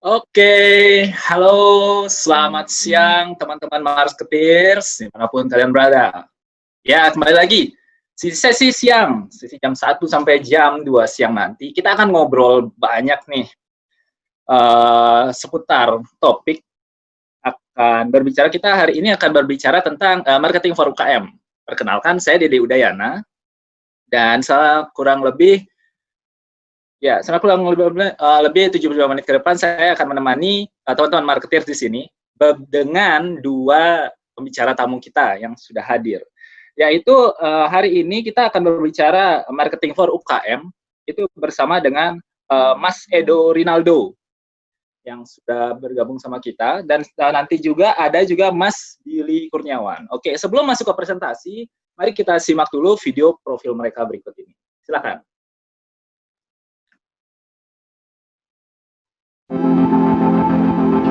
Oke, halo, selamat siang teman-teman Marketeers, dimanapun kalian berada. Ya, kembali lagi, sesi siang, sesi jam 1 sampai jam 2 siang nanti, kita akan ngobrol banyak nih, seputar topik kita hari ini akan berbicara tentang, marketing for UKM. Perkenalkan, saya Dede Udayana, dan kurang lebih lebih 75 menit ke depan saya akan menemani teman-teman marketer di sini dengan dua pembicara tamu kita yang sudah hadir. Yaitu hari ini kita akan berbicara marketing for UKM itu bersama dengan Mas Edo Rinaldo yang sudah bergabung sama kita dan nanti juga ada juga Mas Billy Kurniawan. Oke, sebelum masuk ke presentasi, mari kita simak dulu video profil mereka berikut ini. Silakan.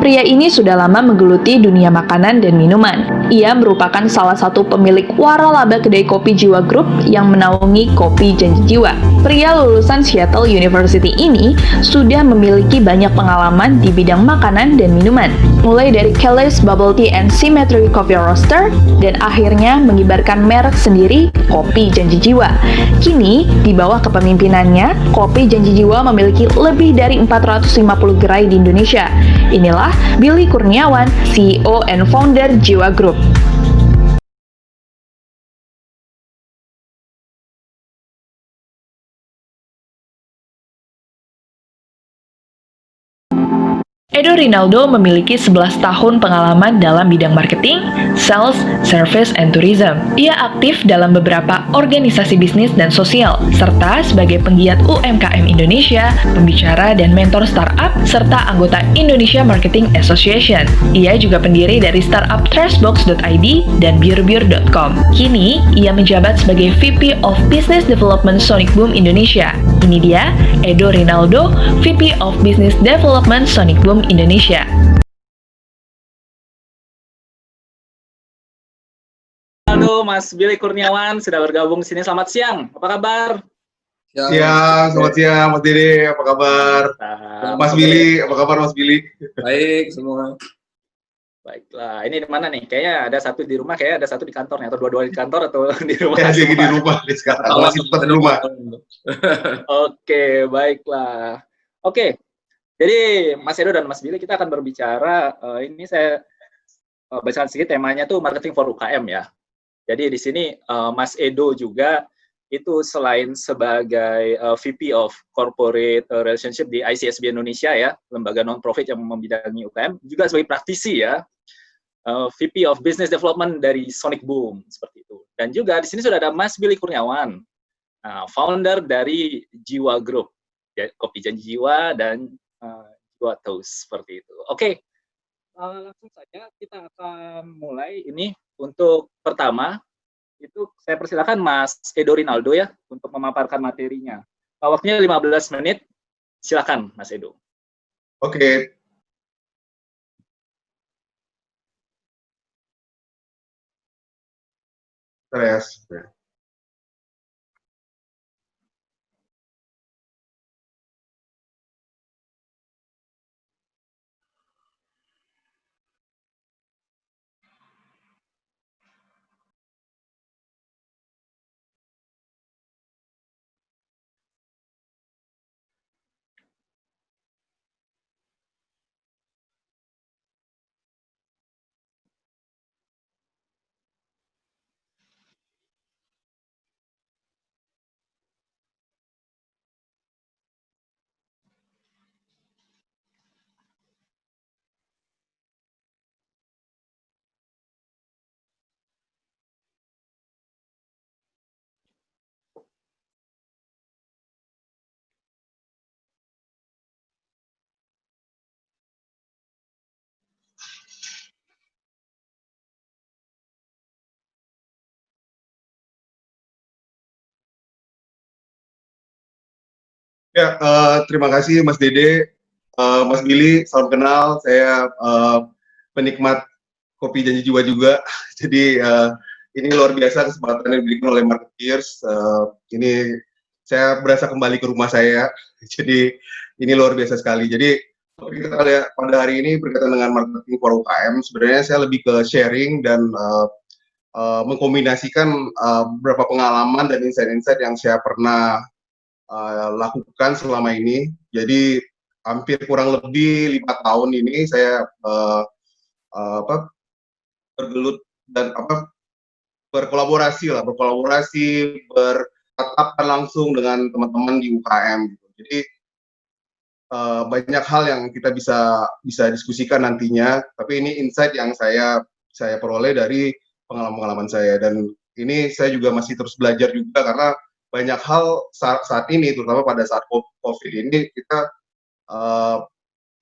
Pria ini sudah lama menggeluti dunia makanan dan minuman. Ia merupakan salah satu pemilik waralaba kedai kopi Jiwa Group yang menaungi Kopi Janji Jiwa. Pria lulusan Seattle University ini sudah memiliki banyak pengalaman di bidang makanan dan minuman, mulai dari Kelly's Bubble Tea and Symmetry Coffee Roaster, dan akhirnya mengibarkan merek sendiri, Kopi Janji Jiwa. Kini, di bawah kepemimpinannya, Kopi Janji Jiwa memiliki lebih dari 450 gerai di Indonesia. Inilah Billy Kurniawan, CEO and founder Jiwa Group. Edo Rinaldo memiliki 11 tahun pengalaman dalam bidang marketing, sales, service, and tourism. Ia aktif dalam beberapa organisasi bisnis dan sosial, serta sebagai penggiat UMKM Indonesia, pembicara dan mentor startup, serta anggota Indonesia Marketing Association. Ia juga pendiri dari startup Trashbox.id dan beerbeer.com. Kini, ia menjabat sebagai VP of Business Development Sonic Boom Indonesia. Ini dia, Edo Rinaldo, VP of Business Development Sonic Boom Indonesia. Halo Mas Billy Kurniawan sudah bergabung di sini. Selamat siang. Apa kabar? Siang, selamat siang Mas Dede, apa kabar? Mas Billy, apa kabar Mas Billy? Baik semua. Baiklah, ini di mana nih? Kayaknya ada satu di rumah, kayaknya ada satu di kantor nih, atau dua-dua di kantor atau di rumah? Ya, di rumah nih sekarang, masih tetap di rumah. Oke, baiklah. Oke, jadi Mas Edo dan Mas Billy kita akan berbicara, ini saya bacakan sedikit temanya tuh marketing for UKM ya. Jadi di sini Mas Edo juga itu selain sebagai VP of Corporate Relationship di ICSB Indonesia ya, lembaga non-profit yang membidangi UKM, juga sebagai praktisi ya, VP of Business Development dari Sonic Boom, seperti itu. Dan juga di sini sudah ada Mas Billy Kurniawan, founder dari Jiwa Group, ya, Kopi Janji Jiwa dan Jiwa Toast, seperti itu. Oke, langsung saja kita akan mulai ini. Untuk pertama, itu saya persilakan Mas Edo Rinaldo ya untuk memaparkan materinya. Waktunya 15 menit. Silakan Mas Edo. Oke. Terus. Ya, terima kasih Mas Dede, Mas Billy, salam kenal. Saya penikmat Kopi Janji Jiwa juga. Jadi ini luar biasa kesempatan yang diberikan oleh Marketeers. Ini saya berasa kembali ke rumah saya. Jadi ini luar biasa sekali. Jadi Topik kita lihat pada hari ini berkaitan dengan marketing for UKM. Sebenarnya saya lebih ke sharing dan mengkombinasikan beberapa pengalaman dan insight-insight yang saya pernah lakukan selama ini. Jadi hampir kurang lebih 5 tahun ini saya bergelut dan berkolaborasi, bertatap langsung dengan teman-teman di UKM gitu. Jadi banyak hal yang kita bisa diskusikan nantinya, tapi ini insight yang saya peroleh dari pengalaman saya, dan ini saya juga masih terus belajar juga karena banyak hal saat ini, terutama pada saat COVID ini, kita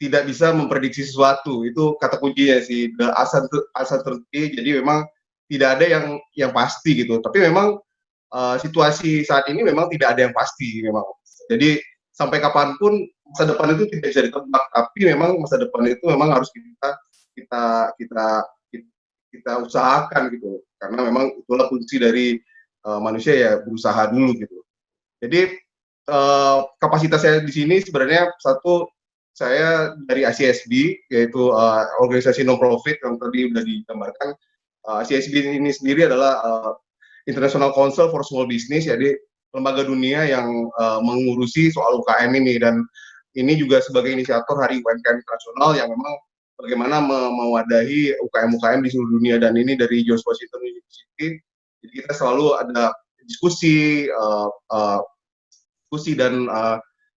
tidak bisa memprediksi sesuatu. Itu kata kuncinya sih, the uncertainty. Jadi memang tidak ada yang pasti gitu, tapi memang situasi saat ini memang tidak ada yang pasti memang. Jadi sampai kapanpun masa depan itu tidak bisa ditebak, tapi memang masa depan itu memang harus kita usahakan gitu, karena memang itulah kunci dari manusia, ya berusaha dulu gitu. Jadi kapasitas saya di sini sebenarnya, satu, saya dari ICSB, yaitu organisasi non-profit yang tadi sudah digambarkan. ICSB ini sendiri adalah International Council for Small Business, jadi lembaga dunia yang mengurusi soal UKM ini, dan ini juga sebagai inisiator Hari UMKM Internasional yang memang bagaimana mewadahi UKM-UKM di seluruh dunia, dan ini dari George Washington University. Jadi kita selalu ada diskusi dan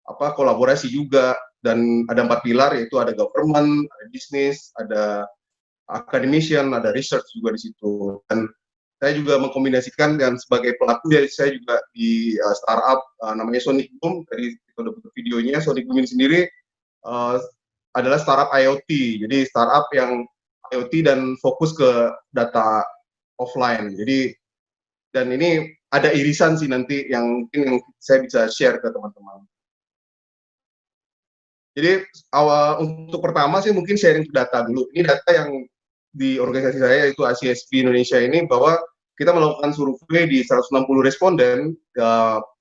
kolaborasi juga, dan ada 4 pilar, yaitu ada government, ada business, ada academician, ada research juga di situ. Dan saya juga mengkombinasikan, dan sebagai pelaku ya, saya juga di startup namanya Sonic Boom. Tadi kita udah buat videonya. Sonic Boom ini sendiri adalah startup IoT, jadi startup yang IoT dan fokus ke data offline. Jadi, dan ini ada irisan sih nanti yang mungkin yang saya bisa share ke teman-teman. Jadi untuk pertama sih mungkin sharing data dulu. Ini data yang di organisasi saya, yaitu ICSB Indonesia ini, bahwa kita melakukan survei di 160 responden,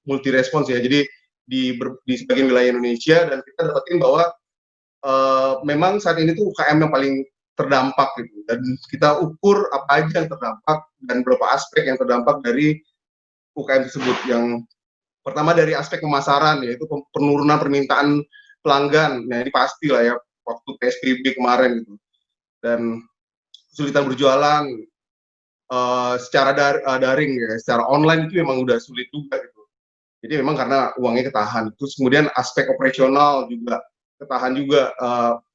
multi respons ya, jadi di sebagian wilayah Indonesia, dan kita dapatin bahwa memang saat ini tuh UKM yang paling terdampak gitu, dan kita ukur apa aja yang terdampak dan berapa aspek yang terdampak dari UKM tersebut. Yang pertama dari aspek pemasaran, yaitu penurunan permintaan pelanggan. Nah, ini pasti lah ya, waktu PSBB kemarin gitu, dan kesulitan berjualan secara daring ya, secara online itu memang udah sulit juga gitu. Jadi memang karena uangnya ketahan. Terus kemudian aspek operasional juga ketahan juga,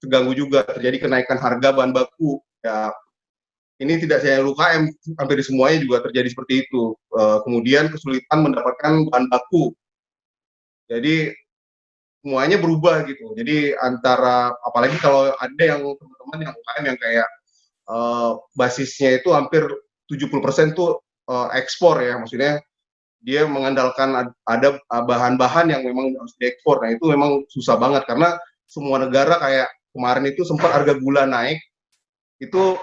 terganggu juga, terjadi kenaikan harga bahan baku. Ya, ini tidak saya UKM, hampir semuanya juga terjadi seperti itu. Kemudian kesulitan mendapatkan bahan baku. Jadi semuanya berubah gitu. Jadi antara, apalagi kalau ada yang teman-teman yang UKM yang kayak basisnya itu hampir 70% tuh ekspor ya, maksudnya dia mengandalkan ada bahan-bahan yang memang harus diekspor. Nah, itu memang susah banget karena semua negara, kayak kemarin itu sempat harga gula naik, itu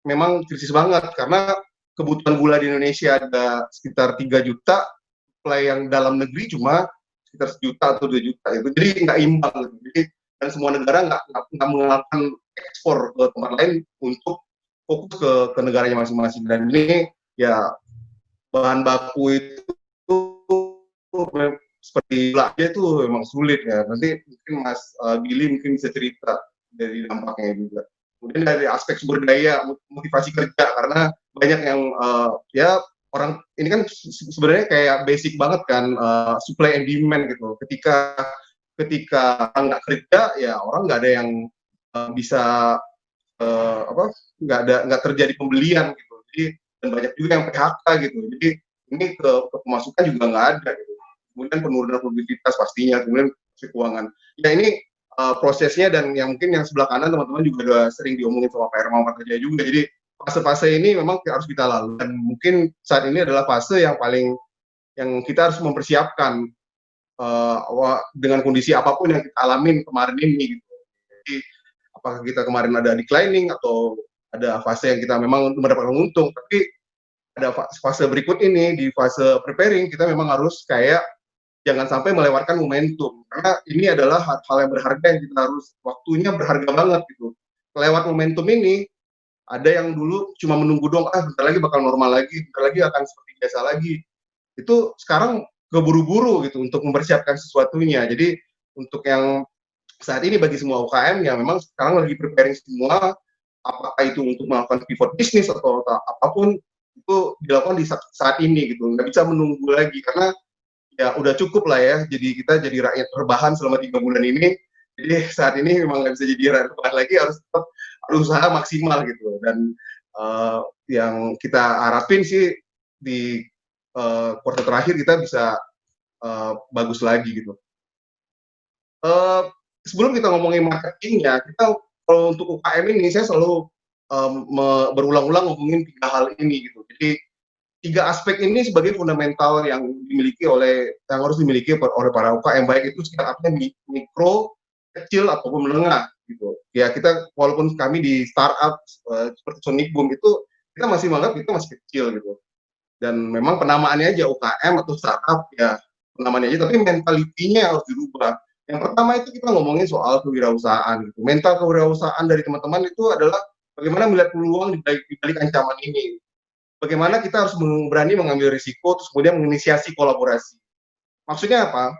memang krisis banget karena kebutuhan gula di Indonesia ada sekitar 3 juta, supply yang dalam negeri cuma sekitar 1 juta atau 2 juta, itu jadi nggak imbang gitu. Jadi, dan semua negara nggak mengalahkan ekspor ke tempat lain untuk fokus ke negaranya masing-masing. Dan ini ya, bahan baku itu seperti gula aja tuh memang sulit ya. Nanti mungkin Mas Billy mungkin bisa cerita dari dampaknya juga. Kemudian dari aspek sumber daya, motivasi kerja, karena banyak yang ya, orang ini kan sebenarnya kayak basic banget kan, supply and demand gitu. Ketika nggak kerja, ya orang nggak ada yang bisa nggak terjadi pembelian gitu. Jadi, dan banyak juga yang PHK gitu. Jadi ini ke pemasukan juga nggak ada gitu. Kemudian penurunan produktivitas pastinya, kemudian keuangan. Ya ini prosesnya, dan yang mungkin yang sebelah kanan teman-teman juga udah sering diomongin sama Pak Hermawan Prakerja juga. Jadi fase-fase ini memang harus kita lalui, dan mungkin saat ini adalah fase yang paling, yang kita harus mempersiapkan dengan kondisi apapun yang kita alamin kemarin ini gitu. Jadi apakah kita kemarin ada declining atau ada fase yang kita memang mendapatkan untung, tapi ada fase berikut ini, di fase preparing, kita memang harus kayak jangan sampai melewatkan momentum, karena ini adalah hal yang berharga yang kita harus, waktunya berharga banget gitu. Lewat momentum ini, ada yang dulu cuma menunggu dong, bentar lagi bakal normal lagi, bentar lagi akan seperti biasa lagi. Itu sekarang keburu-buru gitu untuk mempersiapkan sesuatunya. Jadi untuk yang saat ini bagi semua UKM ya memang sekarang lagi preparing semua, apakah itu untuk melakukan pivot bisnis atau apapun, itu dilakukan di saat ini gitu. Nggak bisa menunggu lagi karena ya udah cukup lah ya. Jadi kita jadi rakyat rebahan selama 3 bulan ini. Jadi saat ini memang nggak bisa jadi rakyat rebahan lagi, harus tetap berusaha maksimal gitu. Dan yang kita harapin sih di kuartal terakhir kita bisa bagus lagi gitu. Sebelum kita ngomongin marketingnya, kita kalau untuk UKM ini saya selalu berulang-ulang ngomongin 3 hal ini gitu. Jadi 3 aspek ini sebagai fundamental yang harus dimiliki oleh para UKM, baik itu startupnya mikro, kecil ataupun menengah gitu. Ya kita walaupun kami di startup seperti Sonic Boom itu kita masih menganggap kita masih kecil gitu. Dan memang penamaannya aja UKM atau startup ya penamaannya aja, tapi mentalitinya harus dirubah. Yang pertama itu kita ngomongin soal kewirausahaan gitu. Mental kewirausahaan dari teman-teman itu adalah bagaimana melihat peluang di balik ancaman ini. Bagaimana kita harus berani mengambil risiko, terus kemudian menginisiasi kolaborasi. Maksudnya apa?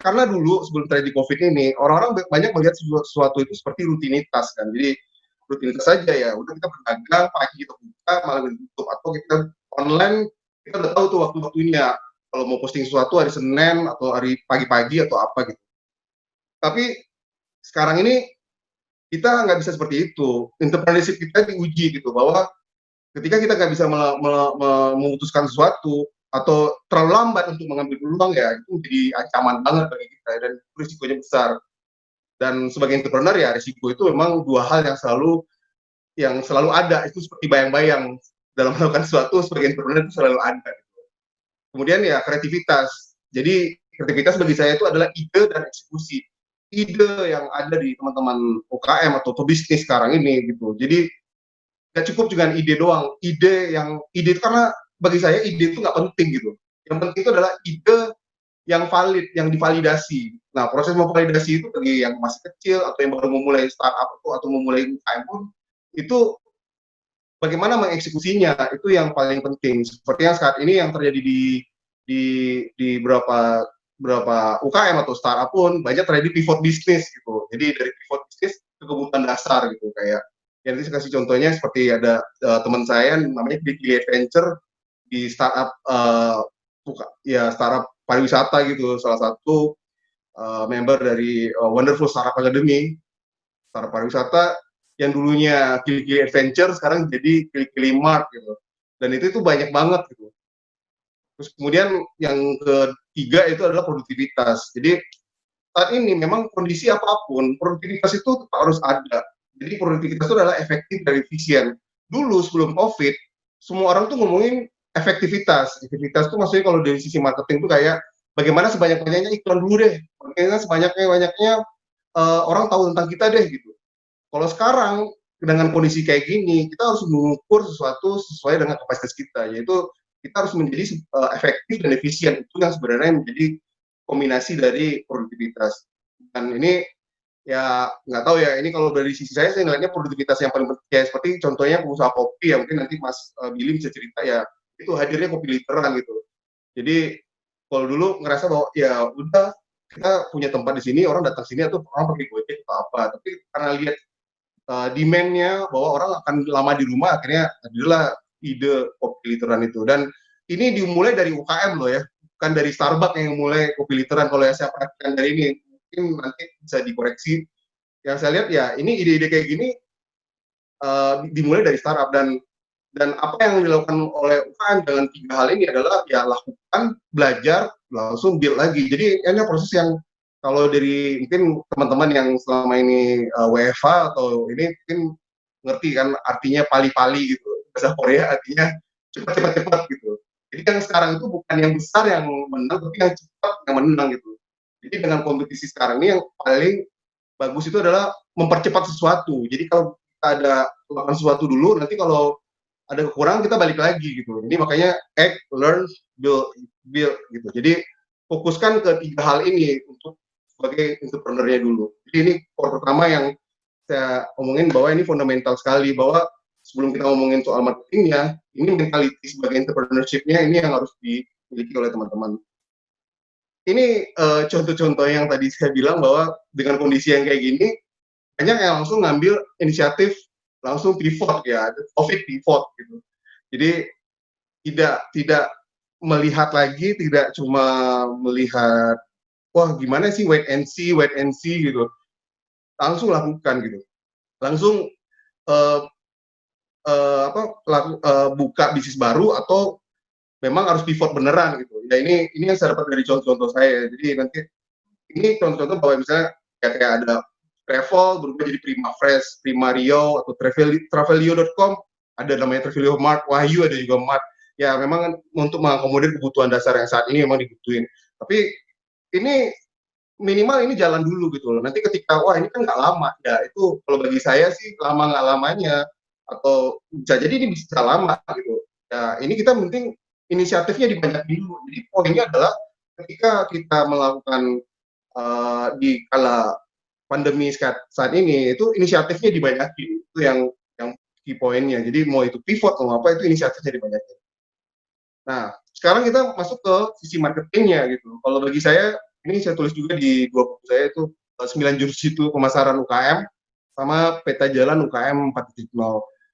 Karena dulu sebelum terjadi COVID ini, orang-orang banyak melihat sesuatu itu seperti rutinitas kan. Jadi rutinitas saja ya, udah kita berdagang, pagi kita buka, malam kita tutup, atau kita online, kita udah tahu tuh waktu-waktunya. Kalau mau posting sesuatu hari Senin atau hari pagi-pagi atau apa gitu. Tapi sekarang ini kita nggak bisa seperti itu. Entrepreneurship kita diuji gitu, bahwa ketika kita nggak bisa memutuskan sesuatu atau terlalu lambat untuk mengambil peluang ya itu jadi ancaman banget bagi kita dan risikonya besar. Dan sebagai entrepreneur ya risiko itu memang 2 hal yang selalu ada, itu seperti bayang-bayang dalam melakukan sesuatu. Sebagai entrepreneur itu selalu ada. Kemudian ya kreativitas. Jadi kreativitas bagi saya itu adalah ide dan eksekusi. Ide yang ada di teman-teman UKM atau pebisnis sekarang ini gitu. Jadi nggak cukup dengan ide doang. Ide itu karena bagi saya ide itu nggak penting gitu. Yang penting itu adalah ide yang valid, yang divalidasi. Nah, proses memvalidasi itu bagi yang masih kecil atau yang baru memulai startup atau memulai UKM pun itu bagaimana mengeksekusinya itu yang paling penting. Seperti yang saat ini yang terjadi di beberapa UKM atau startup pun banyak terjadi pivot bisnis gitu. Jadi dari pivot bisnis ke kebutuhan dasar gitu, kayak yang nanti saya kasih contohnya seperti ada teman saya namanya Kili Adventure di startup startup pariwisata gitu, salah satu member dari Wonderful Startup Academy, startup pariwisata yang dulunya Kili Adventure sekarang jadi Kili Mart gitu. Dan itu banyak banget gitu. Terus kemudian yang ketiga itu adalah produktivitas. Jadi saat ini memang kondisi apapun, produktivitas itu harus ada. Jadi produktivitas itu adalah efektif dan efisien. Dulu sebelum COVID, semua orang tuh ngomongin efektivitas. Efektivitas itu maksudnya kalau dari sisi marketing tuh kayak bagaimana sebanyak-banyaknya iklan dulu deh. Bagaimana sebanyak-banyaknya orang tahu tentang kita deh gitu. Kalau sekarang dengan kondisi kayak gini, kita harus mengukur sesuatu sesuai dengan kapasitas kita, yaitu kita harus menjadi efektif dan efisien. Itu yang sebenarnya menjadi kombinasi dari produktivitas. Dan ini ya nggak tahu ya, ini kalau dari sisi saya ngelihatnya produktivitas yang paling penting ya seperti contohnya pengusaha kopi ya, mungkin nanti Mas Billy bisa cerita ya, itu hadirnya kopi literan gitu. Jadi kalau dulu ngerasa bahwa ya udah kita punya tempat di sini, orang datang sini atau orang pakai Gojek atau apa, tapi karena lihat demand-nya bahwa orang akan lama di rumah, akhirnya adalah ide kopi literan itu. Dan ini dimulai dari UKM loh ya, bukan dari Starbucks yang mulai kopi literan. Kalau yang saya perhatikan dari ini, mungkin nanti bisa dikoreksi. Yang saya lihat ya, ini ide-ide kayak gini dimulai dari startup, dan apa yang dilakukan oleh UKM dengan 3 hal ini adalah ya lakukan, belajar, langsung build lagi. Jadi ini proses yang kalau dari mungkin teman-teman yang selama ini WFH atau ini mungkin ngerti kan artinya pali-pali gitu. Bahasa Korea artinya cepat-cepat gitu. Jadi yang sekarang itu bukan yang besar yang menang, tapi yang cepat yang menang gitu. Jadi dengan kompetisi sekarang ini yang paling bagus itu adalah mempercepat sesuatu. Jadi kalau kita ada lakukan sesuatu dulu, nanti kalau ada kekurangan kita balik lagi gitu. Ini makanya act, learn, build gitu. Jadi fokuskan ke 3 hal ini untuk sebagai entrepreneur-nya dulu. Jadi ini core pertama yang saya omongin, bahwa ini fundamental sekali, bahwa sebelum kita ngomongin soal marketingnya, ini mentality sebagai entrepreneurship-nya ini yang harus dimiliki oleh teman-teman. Ini contoh-contoh yang tadi saya bilang, bahwa dengan kondisi yang kayak gini, banyak yang langsung ngambil inisiatif, langsung pivot ya, COVID pivot gitu. Jadi tidak melihat lagi, tidak cuma melihat, wah gimana sih wait and see gitu, langsung lakukan gitu, langsung buka bisnis baru, atau memang harus pivot beneran gitu. Ya ini yang saya dapat dari contoh-contoh saya. Jadi nanti ini contoh-contoh bahwa misalnya kayak ada travel berubah jadi Prima Fresh, Prima Rio, atau Travelio.com, ada namanya Travelio Mart, Wahyu ada juga Mart. Ya memang untuk mengakomodir kebutuhan dasar yang saat ini memang dibutuhin. Tapi ini minimal ini jalan dulu gitu loh. Nanti ketika wah ini kan nggak lama, ya itu kalau bagi saya sih lama nggak lamanya, atau bisa jadi ini bisa lama gitu. Ya ini kita penting inisiatifnya dibanyak dulu. Jadi poinnya adalah ketika kita melakukan di kala pandemi saat ini, itu inisiatifnya dibanyakin. Itu yang key poinnya. Jadi mau itu pivot mau apa, itu inisiatifnya dibanyakin. Nah, sekarang kita masuk ke sisi marketingnya gitu. Kalau bagi saya, ini saya tulis juga di 2 buku saya itu 9 jurus jitu pemasaran UKM sama peta jalan UKM 4.0.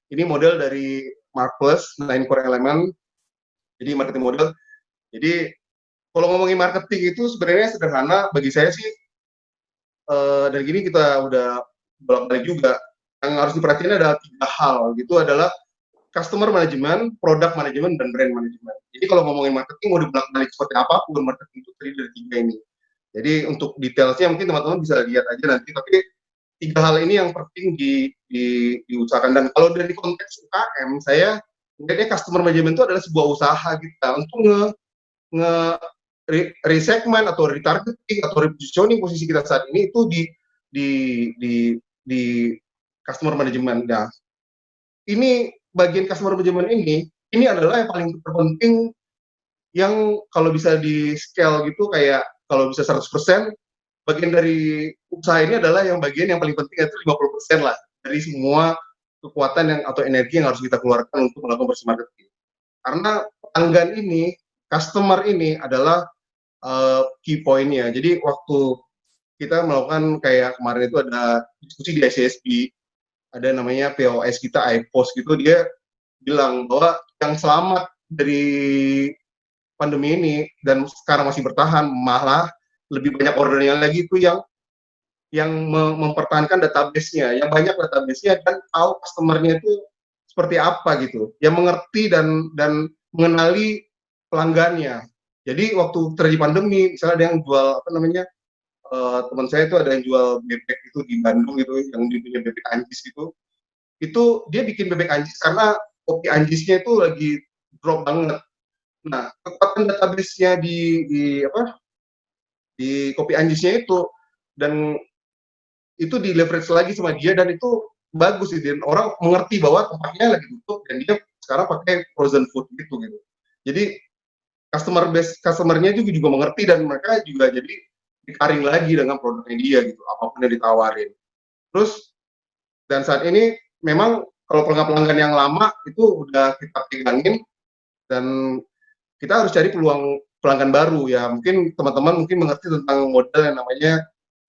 Ini model dari Mark Plus, 9 Core Element. Jadi marketing model. Jadi kalau ngomongin marketing itu sebenarnya sederhana bagi saya sih. Dan gini kita udah bolak-balik juga. Yang harus diperhatikan adalah 3 hal gitu, adalah customer management, product management, dan brand management. Jadi kalau ngomongin marketing mau dibolak-balik seperti apapun, marketing itu terdiri dari 3 ini. Jadi untuk detailsnya mungkin teman-teman bisa lihat aja nanti, tapi 3 hal ini yang penting diusahakan. Dan kalau dari konteks UKM, saya melihatnya customer management itu adalah sebuah usaha kita untuk resegment atau retargeting atau repositioning posisi kita saat ini itu di customer management. Nah, ini bagian customer management ini adalah yang paling terpenting, yang kalau bisa di scale gitu, kayak kalau bisa 100%, bagian dari usaha ini adalah yang bagian yang paling penting, yaitu 50% lah dari semua kekuatan yang atau energi yang harus kita keluarkan untuk melakukan bersih marketing. Karena pelanggan ini, customer ini adalah key point-nya. Jadi waktu kita melakukan kayak kemarin itu ada diskusi di ICSP, ada namanya POS kita, iPost gitu, dia bilang bahwa yang selamat dari pandemi ini dan sekarang masih bertahan, malah lebih banyak ordernya lagi itu yang mempertahankan database-nya, yang banyak database-nya dan tahu customer-nya itu seperti apa gitu, yang mengerti dan mengenali pelanggannya. Jadi waktu terjadi pandemi, misalnya ada yang jual apa namanya, teman saya itu ada yang jual bebek itu di Bandung gitu, yang punya bebek anjis gitu. Itu dia bikin bebek anjis karena kopi anjisnya itu lagi drop banget. Nah, kekuatan database-nya di kopi anjisnya itu, dan itu di leverage lagi sama dia, dan itu bagus sih, dan orang mengerti bahwa tempatnya lagi tutup dan dia sekarang pakai frozen food gitu. Jadi customer-nya juga mengerti, dan mereka juga jadi dikaring lagi dengan produknya dia gitu, apapun yang ditawarin. Terus dan saat ini memang kalau pelanggan yang lama itu udah kita pegangin, dan kita harus cari peluang pelanggan baru ya. Mungkin teman-teman mungkin mengerti tentang model yang namanya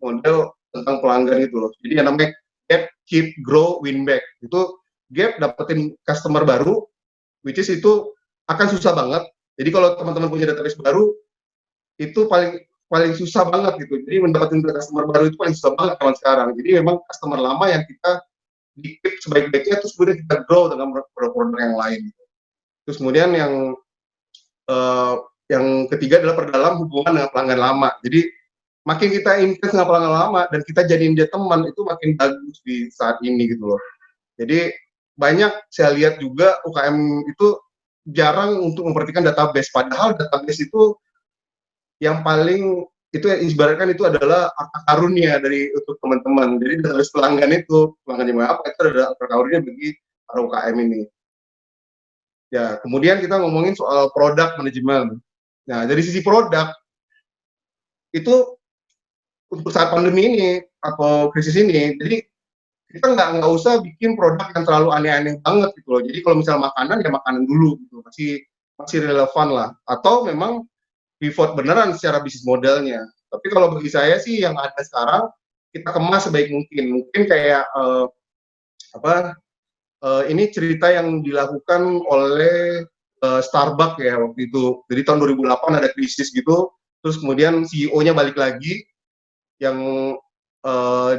model tentang pelanggan itu loh. Jadi yang namanya gap, keep, grow, win back. Itu gap dapetin customer baru, which is itu akan susah banget. Jadi kalau teman-teman punya database baru, itu paling susah banget gitu. Jadi mendapatkan customer baru itu paling susah banget zaman sekarang. Jadi memang customer lama yang kita di-keep sebaik-baiknya, terus kemudian kita grow dengan produk-produk yang lain. Terus kemudian yang ketiga adalah perdalam hubungan dengan pelanggan lama. Jadi makin kita intens dengan pelanggan lama dan kita jadiin dia teman, itu makin bagus di saat ini gitu loh. Jadi banyak saya lihat juga UKM itu jarang untuk memperhatikan database, padahal database itu yang paling itu ibaratkan itu adalah harta karunia dari untuk teman-teman. Jadi database pelanggan yang apa itu adalah harta karunia bagi para UKM ini. Ya, kemudian kita ngomongin soal produk manajemen. Nah, dari sisi produk itu untuk saat pandemi ini atau krisis ini. Jadi kita nggak usah bikin produk yang terlalu aneh-aneh banget gitu loh. Jadi kalau misal makanan ya makanan dulu gitu, masih relevan lah. Atau memang pivot beneran secara bisnis modelnya. Tapi kalau bagi saya sih yang ada sekarang kita kemas sebaik mungkin. Mungkin kayak ini cerita yang dilakukan oleh Starbucks ya waktu itu. Jadi tahun 2008 ada krisis gitu, terus kemudian CEO-nya balik lagi, yang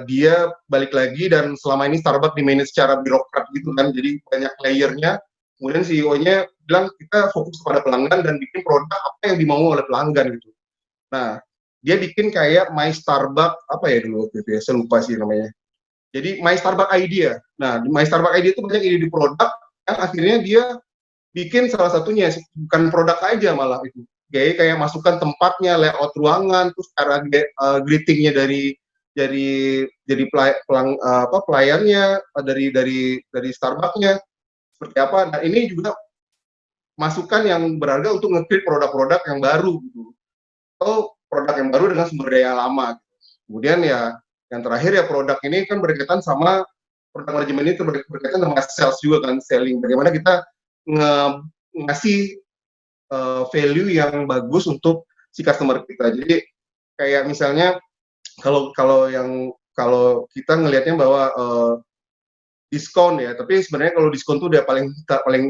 dia balik lagi dan selama ini Starbucks di-manage secara birokrat gitu kan, jadi banyak layernya. Kemudian CEO-nya bilang kita fokus kepada pelanggan dan bikin produk apa yang dimau oleh pelanggan gitu. Nah, dia bikin kayak My Starbucks apa ya dulu waktu itu ya, saya lupa sih namanya. Jadi My Starbucks Idea. Nah, di My Starbucks Idea itu banyak ide di produk yang akhirnya dia bikin salah satunya, bukan produk aja malah itu. Kayak masukkan tempatnya, layout ruangan, terus cara greetingnya dari pelayannya, dari Starbucks-nya seperti apa. Nah, ini juga masukan yang berharga untuk nge-create produk-produk yang baru gitu. Atau produk yang baru dengan sumber daya lama. Kemudian ya yang terakhir ya produk ini kan berkaitan sama produk manajemen ini berkaitan sama sales juga kan, selling. Bagaimana kita ngasih value yang bagus untuk si customer kita. Jadi kayak misalnya kalau kita ngelihatnya bahwa diskon ya, tapi sebenarnya kalau diskon tuh udah paling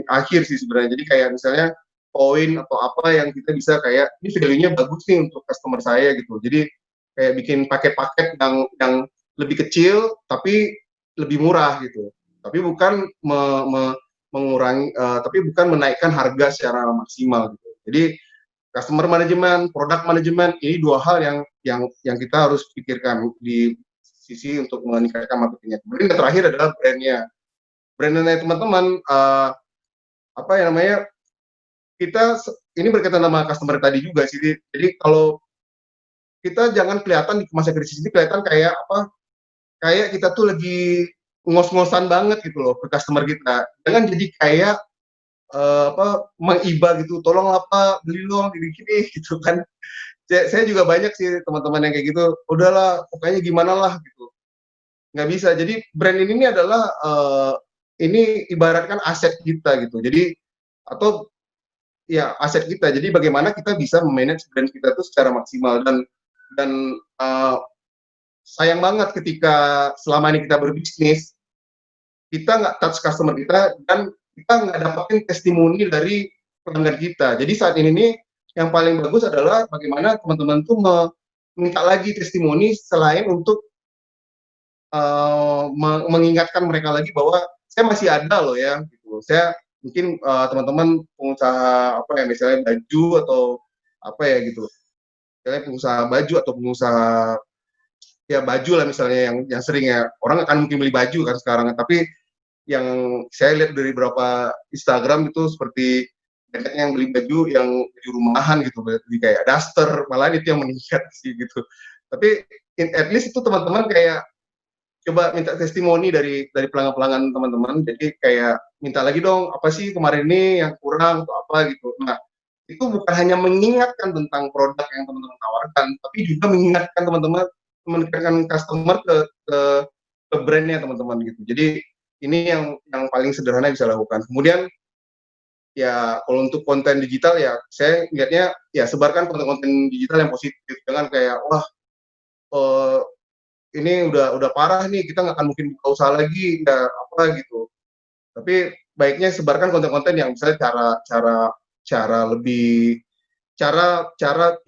akhir sih sebenarnya. Jadi kayak misalnya poin atau apa yang kita bisa kayak ini value-nya bagus nih untuk customer saya gitu. Jadi kayak bikin paket-paket yang lebih kecil tapi lebih murah gitu. Tapi bukan mengurangi, tapi bukan menaikkan harga secara maksimal gitu. Jadi customer management, product management ini dua hal yang kita harus pikirkan di sisi untuk meningkatkan marketingnya. Kemudian yang terakhir adalah brandnya. Brandnya teman-teman, apa ya namanya? Kita ini berkaitan sama customer tadi juga sih. Jadi kalau kita jangan kelihatan di masa krisis ini kelihatan kayak apa? Kayak kita tuh lagi ngos-ngosan banget gitu loh ke customer kita. Jangan jadi kayak mengiba gitu, tolong apa beli dong gini-gini gitu kan. Saya juga banyak sih teman-teman yang kayak gitu, udahlah pokoknya gimana lah gitu, nggak bisa. Jadi brand ini adalah ini ibaratkan aset kita gitu. Jadi atau ya aset kita. Jadi bagaimana kita bisa memanage brand kita itu secara maksimal dan sayang banget ketika selama ini kita berbisnis kita nggak touch customer kita dan kita nggak dapetin testimoni dari pelanggan kita. Jadi saat ini nih yang paling bagus adalah bagaimana teman-teman tuh minta lagi testimoni selain untuk mengingatkan mereka lagi bahwa saya masih ada loh ya gitu. Saya mungkin teman-teman pengusaha apa ya misalnya baju atau apa ya gitu. Misalnya pengusaha baju atau pengusaha ya baju lah misalnya yang sering ya orang akan mungkin beli baju kan sekarang, tapi yang saya lihat dari beberapa Instagram itu seperti banyak yang beli baju yang baju rumahan gitu, beli kayak daster, malah itu yang meningkat sih gitu. Tapi at least itu teman-teman kayak coba minta testimoni dari pelanggan-pelanggan teman-teman. Jadi kayak minta lagi dong, apa sih kemarin ini yang kurang atau apa gitu. Nah, itu bukan hanya mengingatkan tentang produk yang teman-teman tawarkan, tapi juga mengingatkan teman-teman, mengingatkan customer ke brandnya teman-teman gitu. Jadi ini yang paling sederhana bisa lakukan. Kemudian ya kalau untuk konten digital ya saya lihatnya ya sebarkan konten-konten digital yang positif, jangan kayak wah ini udah parah nih, kita nggak akan mungkin buka usaha lagi ya apa gitu. Tapi baiknya sebarkan konten-konten yang misalnya cara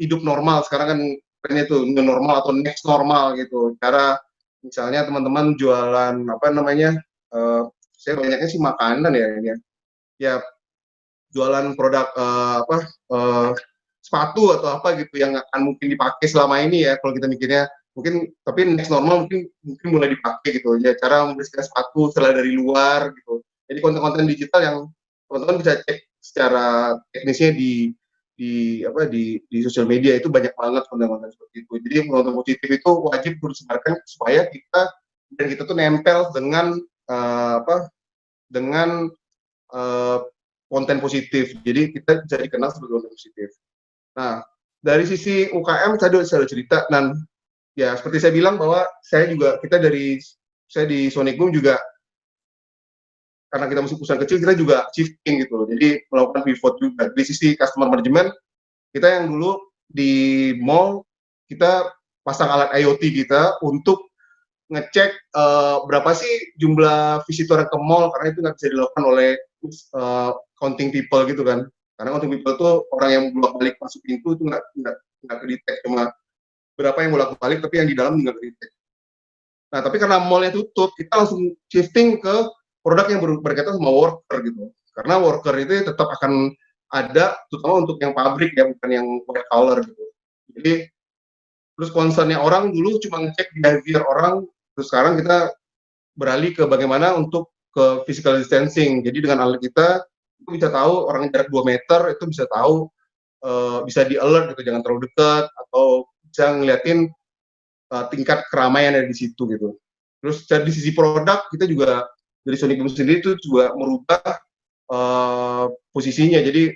hidup normal. Sekarang kan trennya tuh new normal atau next normal gitu. Cara misalnya teman-teman jualan apa namanya, saya banyaknya sih makanan ya ini ya jualan produk sepatu atau apa gitu yang akan mungkin dipakai selama ini ya kalau kita mikirnya mungkin, tapi next normal mungkin mulai dipakai gitu ya, cara membersihkan sepatu setelah dari luar gitu. Jadi konten-konten digital yang teman-teman bisa cek secara teknisnya di sosial media itu banyak banget konten-konten seperti itu. Jadi konten positif itu wajib disebarkan supaya kita tuh nempel dengan dengan konten positif. Jadi kita bisa dikenal sebagai konten positif. Nah, dari sisi UKM tadi saya cerita, dan ya seperti saya bilang bahwa saya di Sonic Boom juga, karena kita masuk perusahaan kecil, kita juga shifting gitu loh. Jadi melakukan pivot juga. Di sisi customer management, kita yang dulu di mall, kita pasang alat IoT kita untuk ngecek berapa sih jumlah visitor ke mall, karena itu nggak bisa dilakukan oleh counting people gitu kan. Karena counting people itu orang yang bolak-balik masuk pintu itu nggak kedetek, cuma berapa yang bolak-balik, tapi yang di dalam nggak kedetek. Nah, tapi karena mallnya tutup, kita langsung shifting ke produk yang berkaitan sama worker gitu. Karena worker itu tetap akan ada, terutama untuk yang pabrik ya, bukan yang white collar gitu. Jadi, terus concernnya orang dulu cuma ngecek behavior orang, terus sekarang kita beralih ke bagaimana untuk ke physical distancing. Jadi dengan alat kita, itu bisa tahu orang jarak 2 meter, itu bisa tahu, bisa di-alert gitu, jangan terlalu dekat, atau bisa ngeliatin tingkat keramaian ada di situ gitu. Terus dari sisi produk, kita juga dari Sonic Boom sendiri itu juga merubah posisinya. Jadi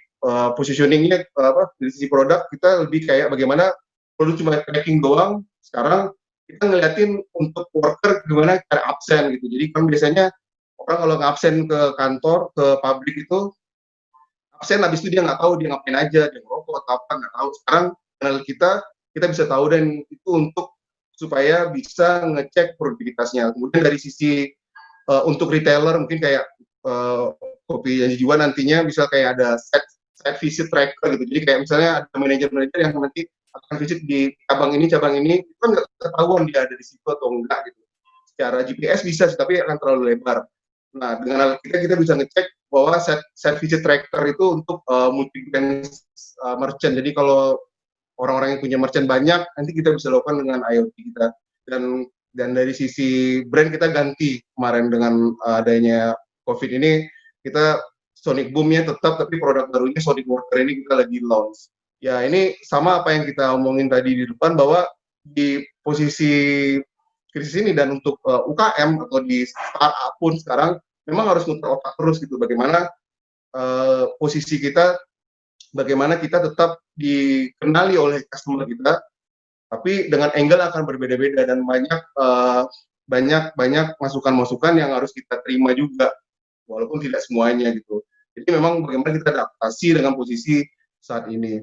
positioningnya dari sisi produk kita lebih kayak bagaimana produk cuma packing doang. Sekarang kita ngeliatin untuk worker gimana cara absen gitu. Jadi kan biasanya orang kalau absen ke kantor, ke pabrik itu absen, habis itu dia nggak tahu dia ngapain aja, dia ngerokok atau apa, nggak tahu. Sekarang channel kita bisa tahu, dan itu untuk supaya bisa ngecek produktivitasnya. Kemudian dari sisi untuk retailer mungkin kayak Kopi Janji Jiwa nantinya bisa kayak ada set visit tracker gitu. Jadi kayak misalnya ada manajer-manajer yang nanti akan visit di cabang ini, itu kan nggak ketahuan dia ada di situ atau enggak gitu. Secara GPS bisa sih, tapi akan terlalu lebar. Nah, dengan alat kita bisa ngecek bahwa set visit tracker itu untuk multi-brand merchant. Jadi kalau orang-orang yang punya merchant banyak, nanti kita bisa lakukan dengan IoT kita. Dan dari sisi brand kita ganti kemarin dengan adanya COVID ini, kita Sonic Boom-nya tetap, tapi produk barunya Sonic Worker ini kita lagi launch. Ya ini sama apa yang kita omongin tadi di depan, bahwa di posisi krisis ini dan untuk UKM atau di startup pun sekarang memang harus muter otak terus gitu, bagaimana posisi kita, bagaimana kita tetap dikenali oleh customer kita, tapi dengan angle akan berbeda-beda, dan banyak masukan-masukan yang harus kita terima juga, walaupun tidak semuanya gitu. Jadi memang bagaimana kita adaptasi dengan posisi saat ini.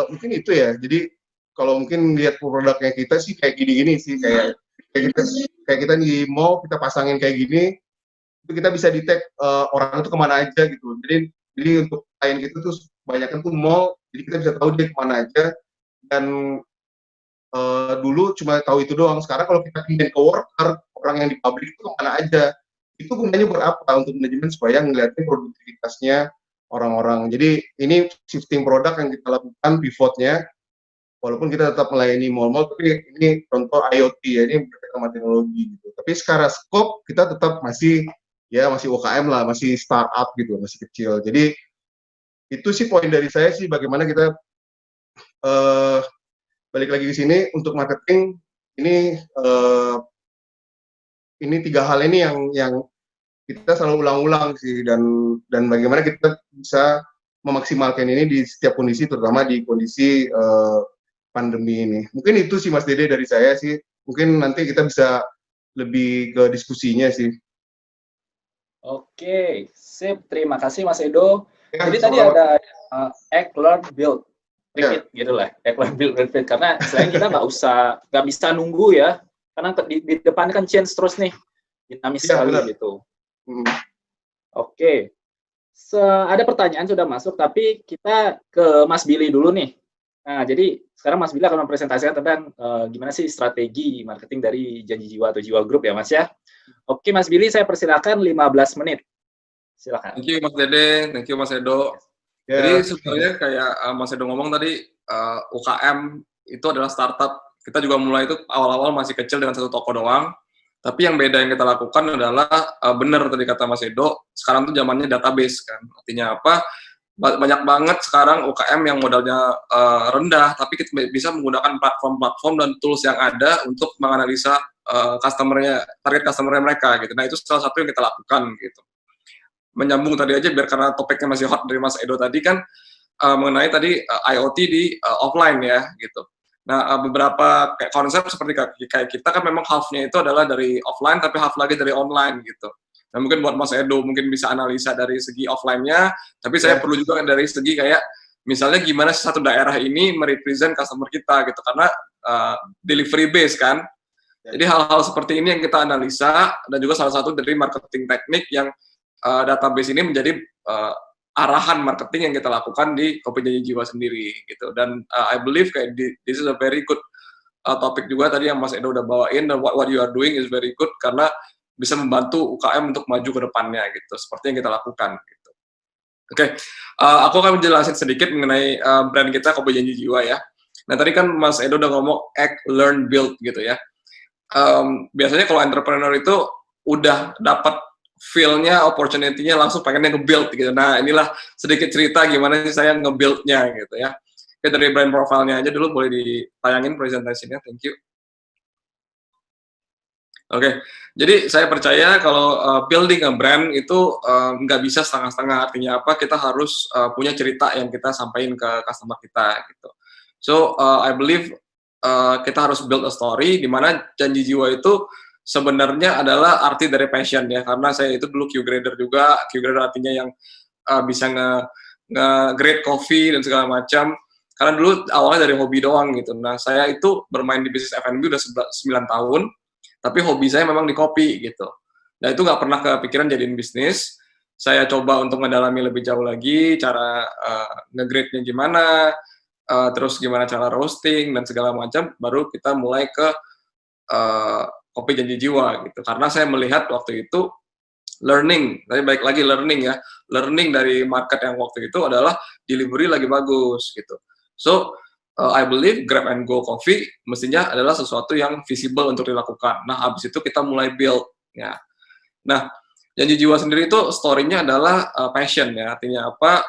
Mungkin itu ya. Jadi kalau mungkin lihat produknya kita sih kayak gini-gini sih, kayak kita di mall kita pasangin kayak gini, itu kita bisa detect orang itu kemana aja gitu. Jadi untuk klien kita tuh banyak tuh mall, jadi kita bisa tahu dia kemana aja. Dan dulu cuma tahu itu doang. Sekarang kalau kita pindahin ke worker, orang yang di pabrik itu kemana aja, itu gunanya buat apa? Untuk manajemen supaya ngeliatin produktivitasnya orang-orang. Jadi ini shifting produk yang kita lakukan, pivotnya, walaupun kita tetap melayani mall-mall, tapi ini contoh IoT ya, ini berkaitan sama teknologi gitu. Tapi secara scope kita tetap masih UKM lah, masih startup gitu, masih kecil. Jadi itu sih poin dari saya sih, bagaimana kita balik lagi ke sini untuk marketing ini 3 hal ini yang kita selalu ulang-ulang sih, dan bagaimana kita bisa memaksimalkan ini di setiap kondisi, terutama di kondisi pandemi ini. Mungkin itu sih Mas Dede dari saya sih. Mungkin nanti kita bisa lebih ke diskusinya sih. Oke, sip. Terima kasih Mas Edo. Ya, jadi tadi ada act, learn, build, repeat gitu lah. Act, learn, build, repeat. Karena selain kita nggak bisa nunggu ya. Karena di depan kan change terus nih, dinamis sekali gitu. Oke. Ada pertanyaan sudah masuk, tapi kita ke Mas Billy dulu nih. Nah, jadi sekarang Mas Billy akan mempresentasikan tentang gimana sih strategi marketing dari Janji Jiwa atau Jiwa Group ya Mas ya. Oke Mas Billy, saya persilakan 15 menit. Silakan. Thank you Mas Dede, thank you Mas Edo. Yeah. Jadi sebenarnya kayak Mas Edo ngomong tadi, UKM itu adalah startup. Kita juga mulai itu awal-awal masih kecil dengan 1 toko doang. Tapi yang beda yang kita lakukan adalah benar tadi kata Mas Edo, sekarang tuh zamannya database kan. Artinya apa? Banyak banget sekarang UKM yang modalnya rendah, tapi kita bisa menggunakan platform-platform dan tools yang ada untuk menganalisa target customer-nya mereka gitu. Nah itu salah satu yang kita lakukan gitu. Menyambung tadi aja biar karena topiknya masih hot dari Mas Edo tadi kan, mengenai tadi IoT di offline ya gitu. Nah, beberapa kayak konsep seperti kayak kita kan memang half-nya itu adalah dari offline, tapi half lagi dari online gitu. Nah, mungkin buat Mas Edo mungkin bisa analisa dari segi offline-nya, tapi saya perlu juga dari segi kayak misalnya gimana satu daerah ini merepresent customer kita gitu, karena delivery base kan. Jadi hal-hal seperti ini yang kita analisa, dan juga salah satu dari marketing teknik yang database ini menjadi arahan marketing yang kita lakukan di Kopi Janji Jiwa sendiri gitu. Dan I believe kayak this is a very good topik juga tadi yang Mas Edo udah bawain, dan what you are doing is very good karena bisa membantu UKM untuk maju ke depannya gitu, seperti yang kita lakukan gitu. Oke, aku akan menjelaskan sedikit mengenai brand kita Kopi Janji Jiwa ya. Nah tadi kan Mas Edo udah ngomong act, learn, build gitu ya. Biasanya kalau entrepreneur itu udah dapat feel-nya, opportunity-nya langsung pengennya nge-build gitu. Nah, inilah sedikit cerita gimana sih saya nge-build-nya gitu ya. Oke, dari brand profile-nya aja dulu boleh ditayangin presentasinya, thank you. Oke, jadi saya percaya kalau building a brand itu nggak bisa setengah-setengah. Artinya apa? Kita harus punya cerita yang kita sampaikan ke customer kita gitu. So, I believe kita harus build a story di mana Janji Jiwa itu sebenarnya adalah arti dari passion ya, karena saya itu dulu Q-grader juga. Q-grader artinya yang bisa nge-grade coffee dan segala macam. Karena dulu awalnya dari hobi doang gitu. Nah, saya itu bermain di bisnis F&B udah 9 tahun, tapi hobi saya memang di kopi gitu. Nah, itu nggak pernah kepikiran jadiin bisnis. Saya coba untuk mendalami lebih jauh lagi, cara nge-grade-nya gimana, terus gimana cara roasting, dan segala macam, baru kita mulai ke Kopi Janji Jiwa gitu. Karena saya melihat waktu itu learning, tapi baik lagi learning ya, learning dari market yang waktu itu adalah delivery lagi bagus gitu. So I believe grab and go coffee mestinya adalah sesuatu yang visible untuk dilakukan. Nah, habis itu kita mulai build ya. Nah, Janji Jiwa sendiri itu story-nya adalah passion ya. Artinya apa?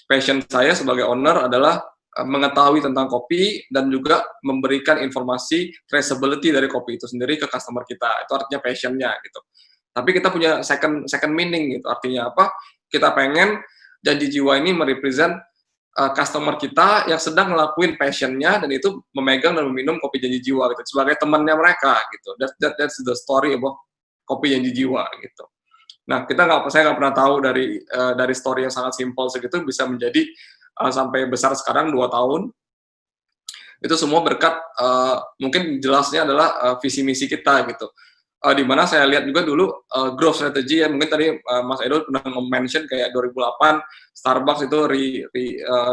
Passion saya sebagai owner adalah mengetahui tentang kopi dan juga memberikan informasi traceability dari kopi itu sendiri ke customer kita. Itu artinya passion-nya gitu. Tapi kita punya second meaning gitu. Artinya apa? Kita pengen Janji Jiwa ini merepresent customer kita yang sedang ngelakuin passion-nya dan itu memegang dan meminum Kopi Janji Jiwa gitu sebagai temannya mereka gitu. That's the story about Kopi Janji Jiwa gitu. Nah, saya nggak pernah tahu dari story yang sangat simpel segitu bisa menjadi sampai besar sekarang 2 tahun. Itu semua berkat mungkin jelasnya adalah visi misi kita gitu. Di mana saya lihat juga dulu growth strategy ya, mungkin tadi Mas Edo pernah mention kayak 2008 Starbucks itu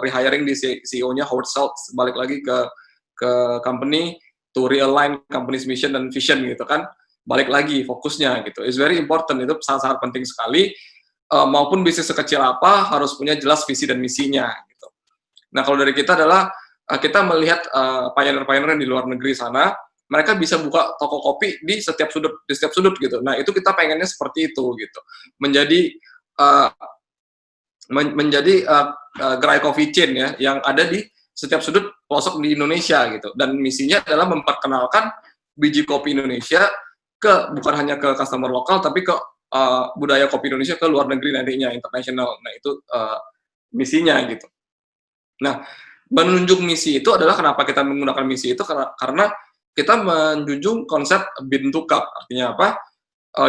rehiring di CEO-nya Howard Schultz, balik lagi ke company to realign company's mission dan vision gitu kan. Balik lagi fokusnya gitu. It's very important, itu sangat-sangat penting sekali. Maupun bisnis sekecil apa harus punya jelas visi dan misinya gitu. Nah, kalau dari kita adalah kita melihat pioneer-pioneer di luar negeri sana, mereka bisa buka toko kopi di setiap sudut gitu. Nah, itu kita pengennya seperti itu gitu. Menjadi gerai coffee chain ya yang ada di setiap sudut pelosok di Indonesia gitu. Dan misinya adalah memperkenalkan biji kopi Indonesia bukan hanya ke customer lokal tapi ke budaya kopi Indonesia ke luar negeri nantinya, internasional. Nah, itu misinya gitu. Nah, menunjuk misi itu adalah kenapa kita menggunakan misi itu, karena kita menjunjung konsep bean to cup. Artinya apa?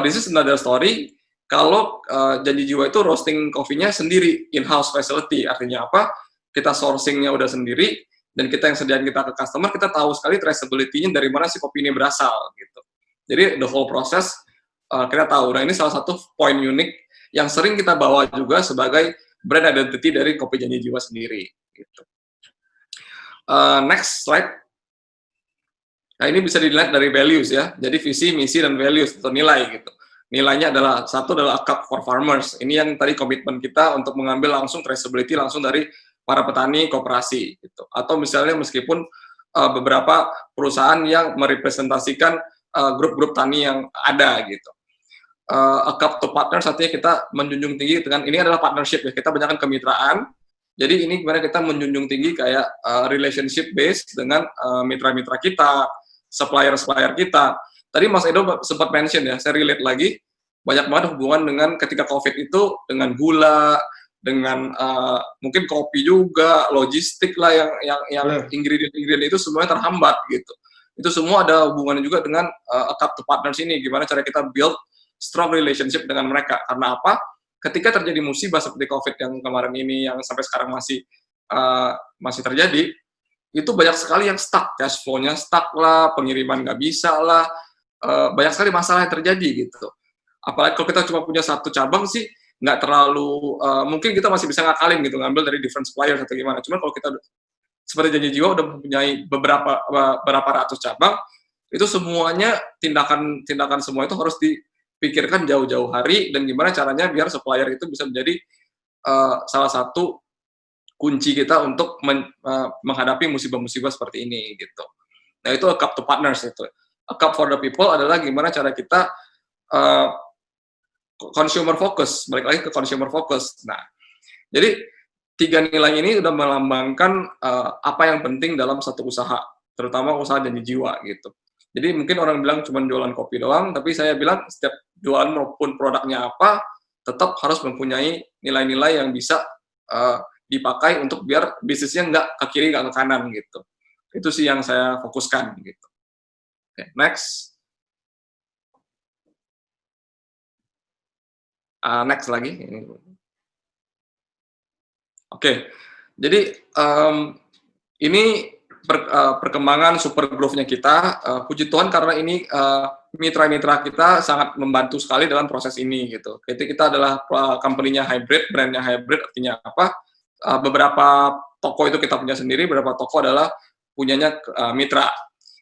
This is another story. Kalau Janji Jiwa itu roasting kopinya sendiri, in-house facility. Artinya apa? Kita sourcing-nya udah sendiri, dan kita yang sediain kita ke customer, kita tahu sekali traceability-nya dari mana sih kopi ini berasal gitu. Jadi the whole process kita tahu. Nah, ini salah satu poin unik yang sering kita bawa juga sebagai brand identity dari Kopi Janji Jiwa sendiri. Gitu. Next slide. Nah, ini bisa dilihat dari values ya. Jadi visi, misi, dan values atau nilai gitu. Nilainya adalah satu adalah a cup for farmers. Ini yang tadi komitmen kita untuk mengambil langsung traceability langsung dari para petani koperasi gitu. Atau misalnya meskipun beberapa perusahaan yang merepresentasikan grup-grup tani yang ada gitu. A cup to partners artinya kita menjunjung tinggi dengan ini adalah partnership ya, kita banyakkan kemitraan. Jadi ini gimana kita menjunjung tinggi kayak relationship based dengan mitra-mitra kita, supplier-supplier kita. Tadi Mas Edo sempat mention ya, saya relate lagi, banyak banget hubungan dengan ketika COVID itu dengan gula, dengan mungkin kopi juga, logistik lah yang ingredient itu semuanya terhambat gitu. Itu semua ada hubungannya juga dengan account to partners ini, gimana cara kita build strong relationship dengan mereka. Karena apa? Ketika terjadi musibah seperti COVID yang kemarin ini, yang sampai sekarang masih terjadi, itu banyak sekali yang stuck, cash flow-nya stuck lah, pengiriman nggak bisa lah, banyak sekali masalah yang terjadi gitu. Apalagi kalau kita cuma punya satu cabang sih, nggak terlalu, mungkin kita masih bisa ngakalin gitu, ngambil dari different suppliers atau gimana. Cuman kalau kita seperti Janji Jiwa udah mempunyai beberapa ratus cabang, itu semuanya tindakan semua itu harus dipikirkan jauh-jauh hari, dan gimana caranya biar supplier itu bisa menjadi salah satu kunci kita untuk menghadapi musibah-musibah seperti ini gitu. Nah itu a cup to partners itu. A cup for the people adalah gimana cara kita consumer focus, balik lagi ke consumer focus. Nah, jadi 3 nilai ini udah melambangkan apa yang penting dalam satu usaha, terutama usaha Janji Jiwa gitu. Jadi mungkin orang bilang cuma jualan kopi doang, tapi saya bilang setiap jualan maupun produknya apa, tetap harus mempunyai nilai-nilai yang bisa dipakai untuk biar bisnisnya nggak ke kiri, nggak ke kanan gitu. Itu sih yang saya fokuskan gitu. Oke, next. Next lagi. Oke, jadi ini perkembangan super growth-nya kita. Puji Tuhan karena ini mitra-mitra kita sangat membantu sekali dalam proses ini gitu. Kita adalah company-nya hybrid, brand-nya hybrid, artinya apa? Beberapa toko itu kita punya sendiri, beberapa toko adalah punyanya mitra.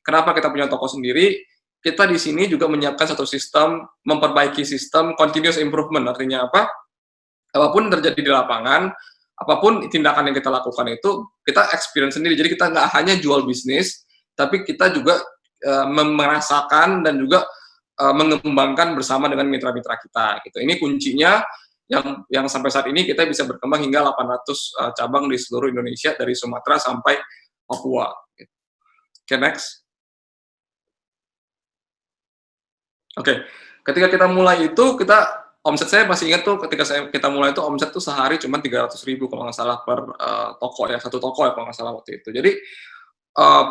Kenapa kita punya toko sendiri? Kita di sini juga menyiapkan satu sistem, memperbaiki sistem continuous improvement. Artinya apa? Apapun terjadi di lapangan, apapun tindakan yang kita lakukan itu, kita experience sendiri. Jadi kita nggak hanya jual bisnis, tapi kita juga merasakan dan juga mengembangkan bersama dengan mitra-mitra kita. Gitu. Ini kuncinya yang sampai saat ini kita bisa berkembang hingga 800 cabang di seluruh Indonesia, dari Sumatera sampai Papua. Oke, next. Oke, ketika kita mulai itu, omset saya masih ingat tuh, ketika kita mulai itu omset tuh sehari cuma 300.000 kalau nggak salah per toko ya, satu toko ya kalau nggak salah waktu itu. Jadi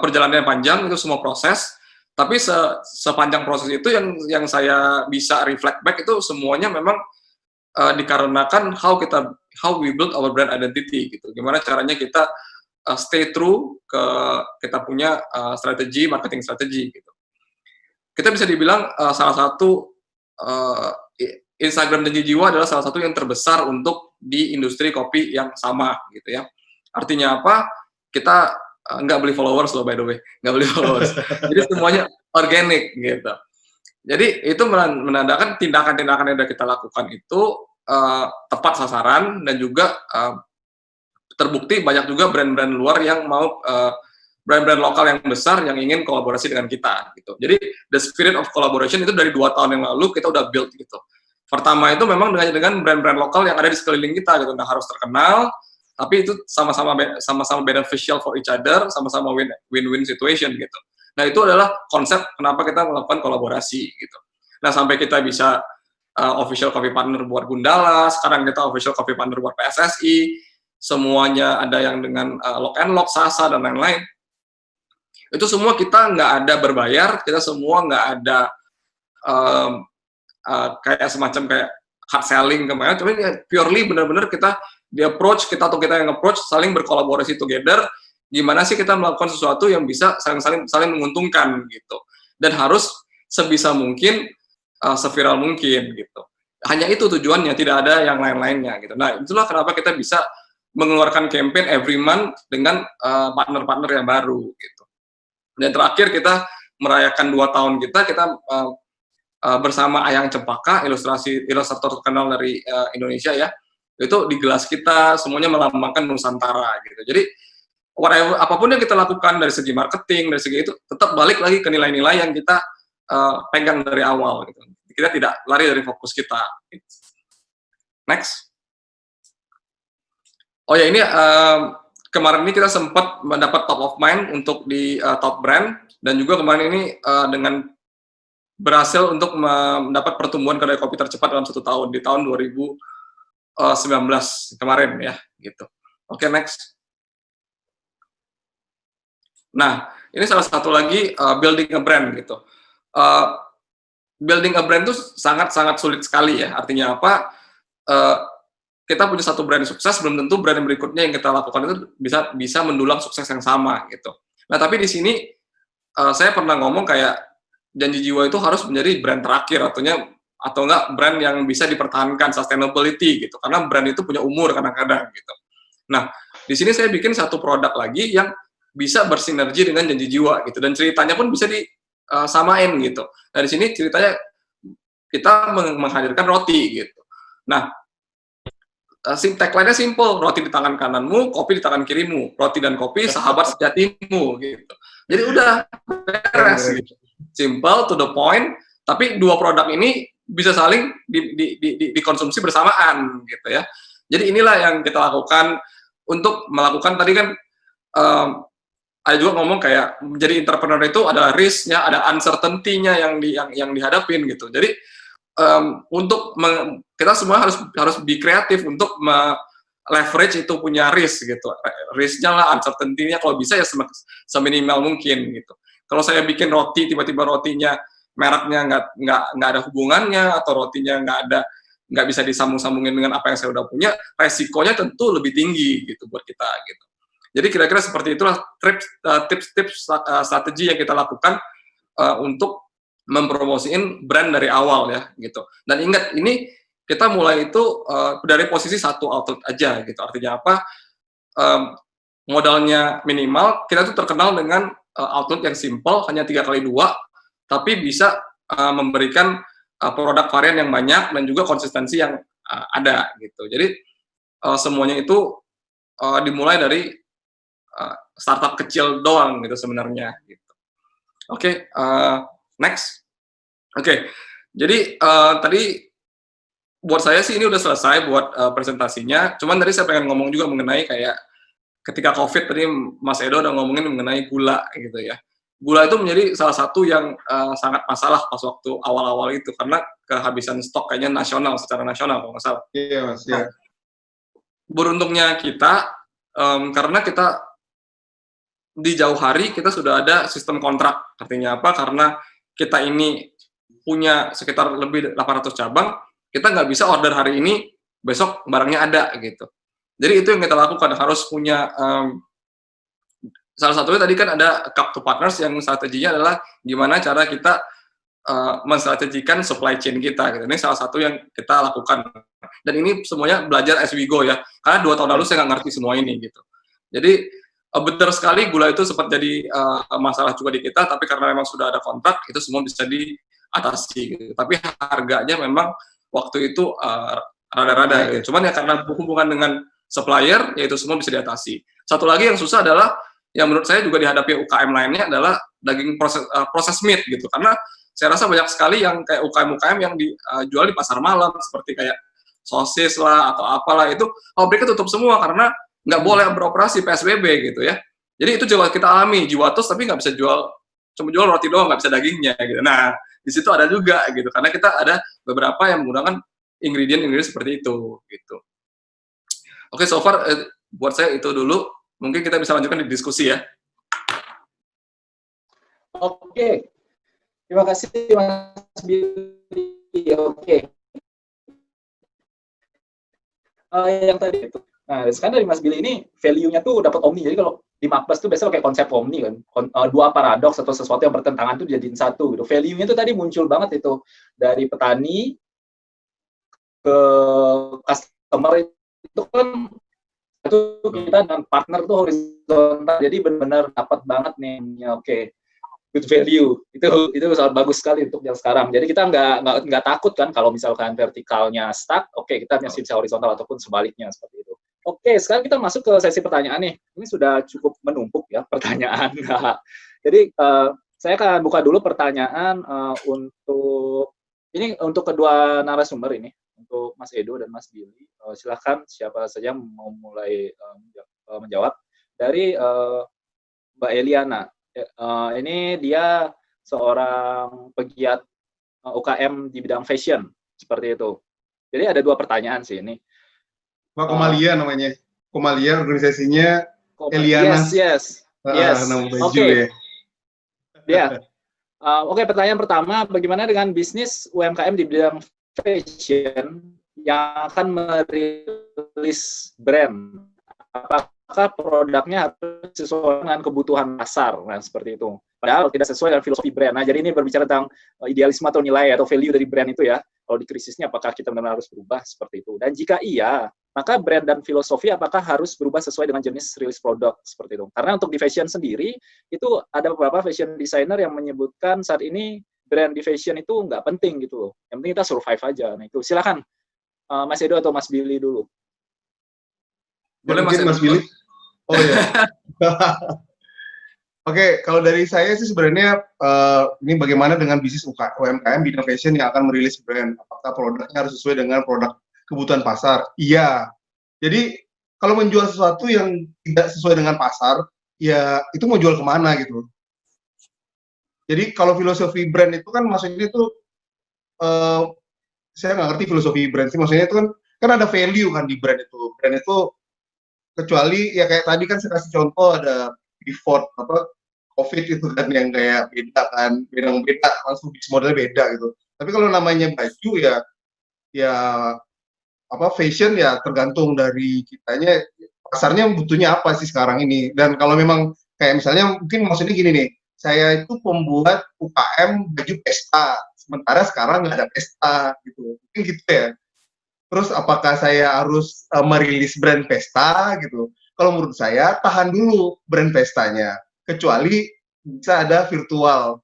perjalanannya panjang, itu semua proses, tapi sepanjang proses itu yang saya bisa reflect back itu semuanya memang dikarenakan how we build our brand identity gitu. Gimana caranya kita stay true ke kita punya strategi, marketing strategi gitu. Kita bisa dibilang salah satu Instagram Janji Jiwa adalah salah satu yang terbesar untuk di industri kopi yang sama gitu ya. Artinya apa? Kita nggak beli followers loh, by the way, nggak beli followers. Jadi semuanya organik gitu. Jadi itu menandakan tindakan-tindakan yang sudah kita lakukan itu tepat sasaran, dan juga terbukti banyak juga brand-brand luar yang mau brand-brand lokal yang besar yang ingin kolaborasi dengan kita gitu. Jadi the spirit of collaboration itu dari 2 tahun yang lalu kita udah build gitu. Pertama itu memang dengan brand-brand lokal yang ada di sekeliling kita gitu, nggak harus terkenal, tapi itu sama-sama beneficial for each other, sama-sama win-win situation gitu. Nah itu adalah konsep kenapa kita melakukan kolaborasi gitu. Nah sampai kita bisa official coffee partner buat Gundala, sekarang kita official coffee partner buat PSSI, semuanya ada yang dengan Lock and Lock, Sasa dan lain-lain. Itu semua kita nggak ada berbayar, kita semua nggak ada kayak semacam kayak hard selling kemarin, cuma purely benar-benar kita di approach, kita yang approach, saling berkolaborasi together, gimana sih kita melakukan sesuatu yang bisa saling menguntungkan gitu, dan harus sebisa mungkin seviral mungkin gitu. Hanya itu tujuannya, tidak ada yang lain-lainnya gitu. Nah itulah kenapa kita bisa mengeluarkan campaign every month dengan partner-partner yang baru gitu. Dan terakhir kita merayakan 2 tahun kita bersama Ayang Cempaka, ilustrator terkenal dari Indonesia ya, itu di gelas kita semuanya melambangkan Nusantara gitu. Jadi apapun yang kita lakukan dari segi marketing, dari segi itu tetap balik lagi ke nilai-nilai yang kita pegang dari awal gitu. Kita tidak lari dari fokus kita. Next. Oh ya, ini kemarin ini kita sempat mendapat top of mind untuk di top brand, dan juga kemarin ini dengan berhasil untuk mendapat pertumbuhan kedai kopi tercepat dalam 1 tahun di tahun 2020 19 kemarin ya, gitu. Oke, next. Nah, ini salah satu lagi building a brand gitu. Building a brand itu sangat-sangat sulit sekali ya. Artinya apa? Kita punya satu brand sukses, belum tentu brand berikutnya yang kita lakukan itu bisa mendulang sukses yang sama gitu. Nah, tapi di sini saya pernah ngomong kayak Janji Jiwa itu harus menjadi brand terakhir, atau enggak brand yang bisa dipertahankan, sustainability gitu. Karena brand itu punya umur kadang-kadang gitu. Nah, di sini saya bikin satu produk lagi yang bisa bersinergi dengan Janji Jiwa gitu, dan ceritanya pun bisa disamain gitu. Nah, di sini ceritanya kita menghadirkan roti gitu. Nah, tagline-nya simple, roti di tangan kananmu, kopi di tangan kirimu, roti dan kopi sahabat sejatimu gitu. Jadi udah beres gitu. Simple, to the point, tapi dua produk ini bisa saling dikonsumsi bersamaan gitu ya. Jadi inilah yang kita lakukan untuk melakukan, tadi kan ada juga ngomong kayak menjadi entrepreneur itu ada risk-nya, ada uncertainty-nya yang dihadapin gitu. Jadi kita semua harus be kreatif untuk leverage itu punya risk gitu. Risk-nya lah, uncertainty-nya kalau bisa ya seminimal mungkin gitu. Kalau saya bikin roti, tiba-tiba rotinya mereknya nggak ada hubungannya, atau rotinya nggak bisa disambung-sambungin dengan apa yang saya udah punya, resikonya tentu lebih tinggi gitu buat kita gitu. Jadi kira-kira seperti itulah tips-tips strategi yang kita lakukan untuk mempromosiin brand dari awal ya gitu. Dan ingat, ini kita mulai itu dari posisi satu outlet aja gitu. Artinya apa? Modalnya minimal, kita tuh terkenal dengan outlet yang simple, hanya 3x2, tapi bisa memberikan produk varian yang banyak dan juga konsistensi yang ada gitu. Jadi semuanya itu dimulai dari startup kecil doang gitu sebenarnya gitu. Oke, next. Oke, jadi tadi buat saya sih ini udah selesai buat presentasinya. Cuman tadi saya pengen ngomong juga mengenai kayak ketika COVID tadi Mas Edo udah ngomongin mengenai gula gitu ya. Gula itu menjadi salah satu yang sangat masalah pas waktu awal-awal itu, karena kehabisan stok kayaknya secara nasional kalau nggak salah. Iya, Mas. Nah, beruntungnya kita, karena kita di jauh hari kita sudah ada sistem kontrak. Artinya apa? Karena kita ini punya sekitar lebih 800 cabang, kita nggak bisa order hari ini, besok barangnya ada gitu. Jadi itu yang kita lakukan, harus punya salah satunya tadi kan ada Cup to Partners, yang strateginya adalah gimana cara kita menstrategikan supply chain kita gitu. Ini salah satu yang kita lakukan. Dan ini semuanya belajar as we go ya. Karena 2 tahun lalu saya nggak ngerti semua ini gitu. Jadi benar sekali gula itu sempat jadi masalah juga di kita, tapi karena memang sudah ada kontrak, itu semua bisa diatasi gitu. Tapi harganya memang waktu itu rada-rada gitu. Cuman ya karena hubungan dengan supplier, ya itu semua bisa diatasi. Satu lagi yang susah adalah, yang menurut saya juga dihadapi UKM lainnya adalah daging proses meat gitu. Karena saya rasa banyak sekali yang kayak UKM-UKM yang dijual di pasar malam, seperti kayak sosis lah atau apalah, itu pabriknya tutup semua karena nggak boleh beroperasi PSBB gitu ya. Jadi itu juga kita alami, Jiwatos tapi nggak bisa cuma jual roti doang, nggak bisa dagingnya gitu. Nah, di situ ada juga gitu, karena kita ada beberapa yang menggunakan ingredient seperti itu gitu. Oke, so far buat saya itu dulu. Mungkin kita bisa lanjutkan di diskusi ya. Oke. Terima kasih Mas Billy. Oke. Yang tadi itu. Nah, sekarang dari Mas Billy ini value-nya tuh dapat omni. Jadi kalau di Makbas tuh biasanya kayak konsep omni kan. Dua paradoks atau sesuatu yang bertentangan tuh dijadiin satu gitu. Value-nya tuh tadi muncul banget itu dari petani ke customer, itu kan itu kita dengan partner tuh horizontal. Jadi benar-benar dapat banget nih. Oke. Good value. Itu sangat bagus sekali untuk yang sekarang. Jadi kita nggak takut kan kalau misalkan vertikalnya stuck, oke, kita masih bisa horizontal ataupun sebaliknya seperti itu. Oke, sekarang kita masuk ke sesi pertanyaan nih. Ini sudah cukup menumpuk ya pertanyaan. Jadi saya akan buka dulu pertanyaan untuk kedua narasumber ini, untuk Mas Edo dan Mas Billy. Silakan siapa saja mau mulai menjawab. Dari Mbak Eliana. Ini dia seorang pegiat UKM di bidang fashion seperti itu. Jadi ada 2 pertanyaan sih ini. Komalia namanya. Komalia organisasinya Eliana. Yes. Nama baju Oke. ya. Oke, pertanyaan pertama, bagaimana dengan bisnis UMKM di bidang fashion yang akan merilis brand? Apakah produknya harus sesuai dengan kebutuhan pasar? Nah, seperti itu. Padahal tidak sesuai dengan filosofi brand. Nah, jadi ini berbicara tentang idealisme atau nilai atau value dari brand itu ya. Kalau di krisisnya, apakah kita benar-benar harus berubah seperti itu? Dan jika iya, maka brand dan filosofi apakah harus berubah sesuai dengan jenis rilis produk seperti itu? Karena untuk di fashion sendiri, itu ada beberapa fashion designer yang menyebutkan saat ini brand di fashion itu nggak penting gitu loh. Yang penting kita survive aja. Nah itu silakan Mas Edo atau Mas Billy dulu. Boleh Mas Billy? Oh iya. Oke, kalau dari saya sih sebenarnya ini bagaimana dengan bisnis UMKM bidang fashion yang akan merilis brand? Apakah produknya harus sesuai dengan produk kebutuhan pasar? Iya. Jadi kalau menjual sesuatu yang tidak sesuai dengan pasar, ya itu mau jual kemana gitu. Jadi kalau filosofi brand itu kan maksudnya itu saya nggak ngerti filosofi brand sih. Maksudnya itu kan ada value kan di brand itu. Brand itu kecuali ya kayak tadi kan saya kasih contoh ada before COVID itu kan yang kayak beda kan, beda langsung bisnis modelnya beda gitu. Tapi kalau namanya baju ya fashion ya tergantung dari kitanya pasarnya butuhnya apa sih sekarang ini. Dan kalau memang kayak misalnya mungkin maksudnya gini nih, saya itu pembuat UKM baju pesta, sementara sekarang nggak ada pesta gitu, mungkin gitu ya. Terus apakah saya harus merilis brand pesta gitu? Kalau menurut saya tahan dulu brand pestanya, kecuali bisa ada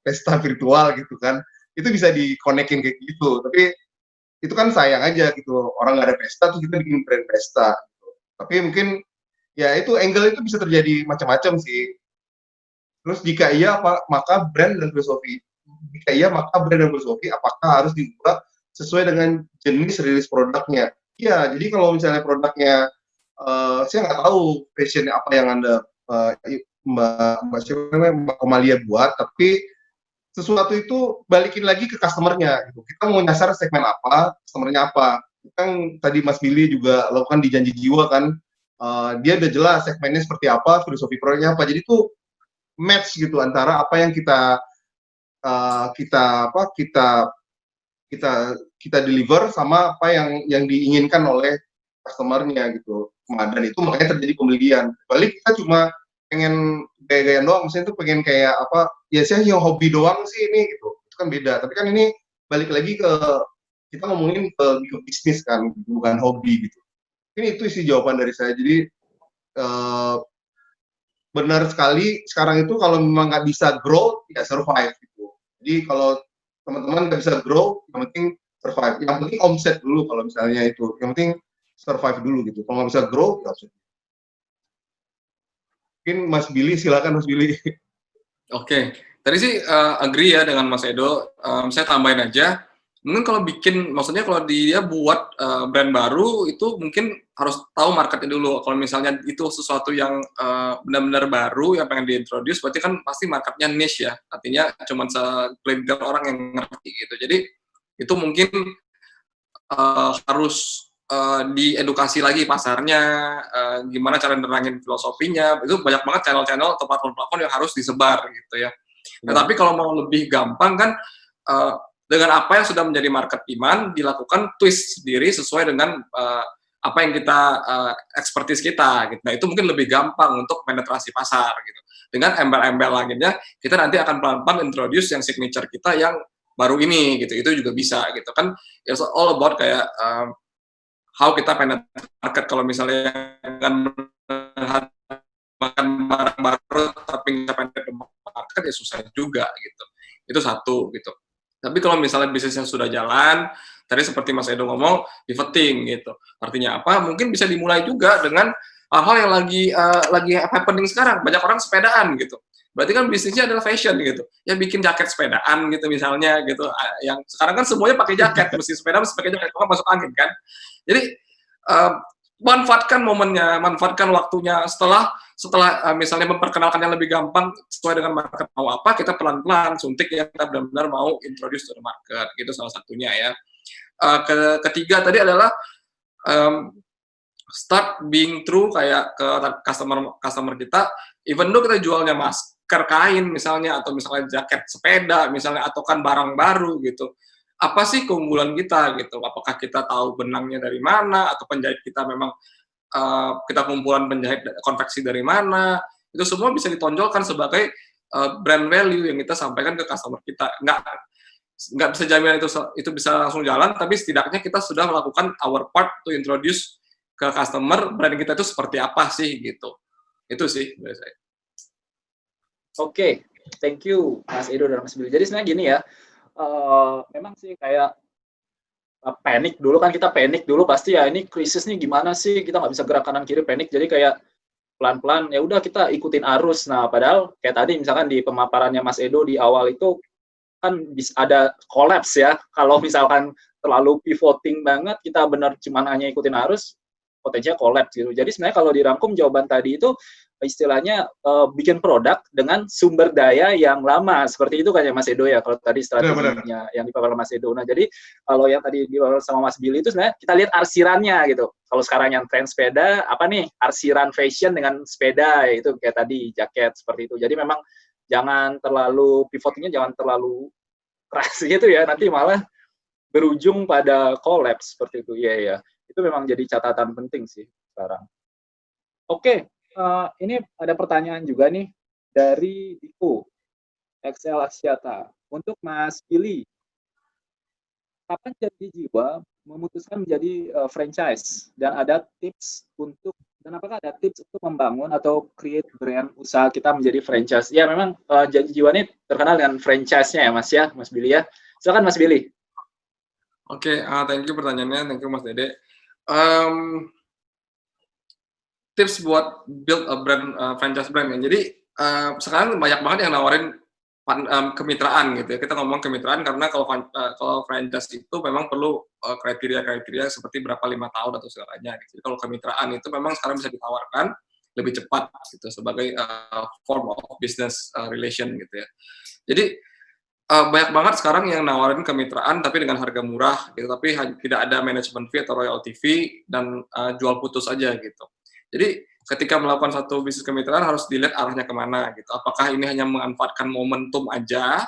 pesta virtual gitu kan, itu bisa dikonekin kayak gitu. Tapi itu kan sayang aja gitu, orang nggak ada pesta tuh kita bikin brand pesta gitu. Tapi mungkin ya itu angle itu bisa terjadi macam-macam sih. Terus jika iya maka brand dan filosofi, jika iya maka brand dan filosofi apakah harus diubah sesuai dengan jenis rilis produknya? Iya, jadi kalau misalnya produknya saya nggak tahu fashion apa yang Anda Mbak Komalia buat, tapi sesuatu itu balikin lagi ke customer-nya gitu. Kita mau nyasar segmen apa, customer-nya apa. Kan tadi Mas Billy juga lakukan di Janji Jiwa kan, dia udah jelas segmennya seperti apa, filosofi produknya apa. Jadi itu match gitu antara apa yang kita deliver sama apa yang diinginkan oleh customer-nya gitu. Dan itu makanya terjadi pembelian. Balik kita cuma pengen gaya-gayaan doang, maksudnya itu pengen kayak apa, ya saya yang hobi doang sih ini gitu. Itu kan beda. Tapi kan ini balik lagi ke kita ngomongin ke bisnis kan, bukan hobi gitu. Ini itu sih jawaban dari saya. Jadi benar sekali sekarang itu kalau memang nggak bisa grow, ya survive gitu. Jadi kalau teman-teman nggak bisa grow, yang penting survive. Yang penting omset dulu kalau misalnya itu. Yang penting survive dulu gitu. Kalau nggak bisa grow, ya omset. Mungkin Mas Billy, silakan Mas Billy. Oke, tadi sih agree ya dengan Mas Edo. Saya tambahin aja, mungkin kalau maksudnya kalau dia buat brand baru itu mungkin harus tahu marketnya dulu. Kalau misalnya itu sesuatu yang benar-benar baru yang pengen diintroduce, berarti kan pasti marketnya niche ya. Artinya cuma segelintir orang yang ngerti gitu. Jadi itu mungkin harus diedukasi lagi pasarnya, gimana cara nerangin filosofinya. Itu banyak banget channel-channel atau platform-platform yang harus disebar gitu ya. Nah, tapi kalau mau lebih gampang kan dengan apa yang sudah menjadi market demand dilakukan twist sendiri sesuai dengan apa yang kita expertise kita gitu. Nah, itu mungkin lebih gampang untuk penetrasi pasar gitu. Dengan embel-embel lainnya kita nanti akan pelan-pelan introduce yang signature kita yang baru ini gitu. Itu juga bisa gitu kan. It's all about kayak how kita penetrate market. Kalau misalnya dengan makan barang baru tapi nggak penetrate market ya susah juga gitu. Itu satu gitu. Tapi kalau misalnya bisnisnya sudah jalan, tadi seperti Mas Edo ngomong, pivoting gitu. Artinya apa? Mungkin bisa dimulai juga dengan hal-hal yang lagi happening sekarang. Banyak orang sepedaan gitu. Berarti kan bisnisnya adalah fashion gitu. Ya bikin jaket sepedaan gitu misalnya gitu. Yang sekarang kan semuanya pakai jaket, mesti sepeda mesti pakai jaket, kalau masuk angin kan. Jadi manfaatkan momennya, manfaatkan waktunya setelah misalnya memperkenalkan yang lebih gampang sesuai dengan market mau apa, kita pelan-pelan suntik yang kita benar-benar mau introduce to the market, gitu salah satunya ya. Ketiga tadi adalah start being true kayak ke customer kita, even though kita jualnya masker kain misalnya, atau misalnya jaket sepeda misalnya, atau kan barang baru gitu. Apa sih keunggulan kita gitu? Apakah kita tahu benangnya dari mana, atau penjahit kita memang kita kumpulan penjahit konveksi dari mana? Itu semua bisa ditonjolkan sebagai brand value yang kita sampaikan ke customer kita. Nggak bisa jaminan itu bisa langsung jalan, tapi setidaknya kita sudah melakukan our part to introduce ke customer brand kita itu seperti apa sih gitu. Itu sih dari saya. Oke, thank you Mas Edo dan Mas Billy. Jadi sebenarnya gini ya, memang sih kayak panik dulu kan, kita panik dulu pasti ya, ini krisis nih gimana sih, kita nggak bisa gerak kanan kiri, panik. Jadi kayak pelan-pelan ya udah kita ikutin arus. Nah padahal kayak tadi misalkan di pemaparannya Mas Edo di awal itu kan bisa ada collapse ya, kalau misalkan terlalu pivoting banget, kita benar cuma hanya ikutin arus, potensinya collapse gitu. Jadi sebenarnya kalau dirangkum jawaban tadi itu istilahnya bikin produk dengan sumber daya yang lama, seperti itu kan ya Mas Edo ya, kalau tadi strateginya yang dipaparkan Mas Edo. Nah jadi kalau yang tadi dipaparkan sama Mas Billy itu sebenarnya kita lihat arsirannya gitu. Kalau sekarang yang tren sepeda, apa nih arsiran fashion dengan sepeda, itu kayak tadi jaket seperti itu. Jadi memang jangan terlalu pivotingnya, jangan terlalu keras gitu ya, nanti malah berujung pada collapse seperti itu. Iya ya, itu memang jadi catatan penting sih sekarang. Oke. Ini ada pertanyaan juga nih dari Diko XL Aksiata. Untuk Mas Billy, kapan Janji Jiwa memutuskan menjadi franchise, dan ada tips apakah ada tips untuk membangun atau create brand usaha kita menjadi franchise? Ya memang Janji Jiwa ini terkenal dengan franchise-nya ya Mas Billy ya. Silakan Mas Billy. Oke, thank you pertanyaannya, thank you Mas Dede. Tips buat build a brand, franchise brand ya. Jadi sekarang banyak banget yang nawarin kemitraan gitu ya. Kita ngomong kemitraan karena kalau franchise itu memang perlu kriteria-kriteria seperti berapa 5 tahun atau segalanya. Gitu. Jadi kalau kemitraan itu memang sekarang bisa ditawarkan lebih cepat gitu sebagai form of business relation gitu ya. Jadi banyak banget sekarang yang nawarin kemitraan tapi dengan harga murah gitu, tapi tidak ada management fee atau royalty fee, dan jual putus aja gitu. Jadi ketika melakukan satu bisnis kemitraan harus dilihat arahnya kemana gitu. Apakah ini hanya memanfaatkan momentum aja,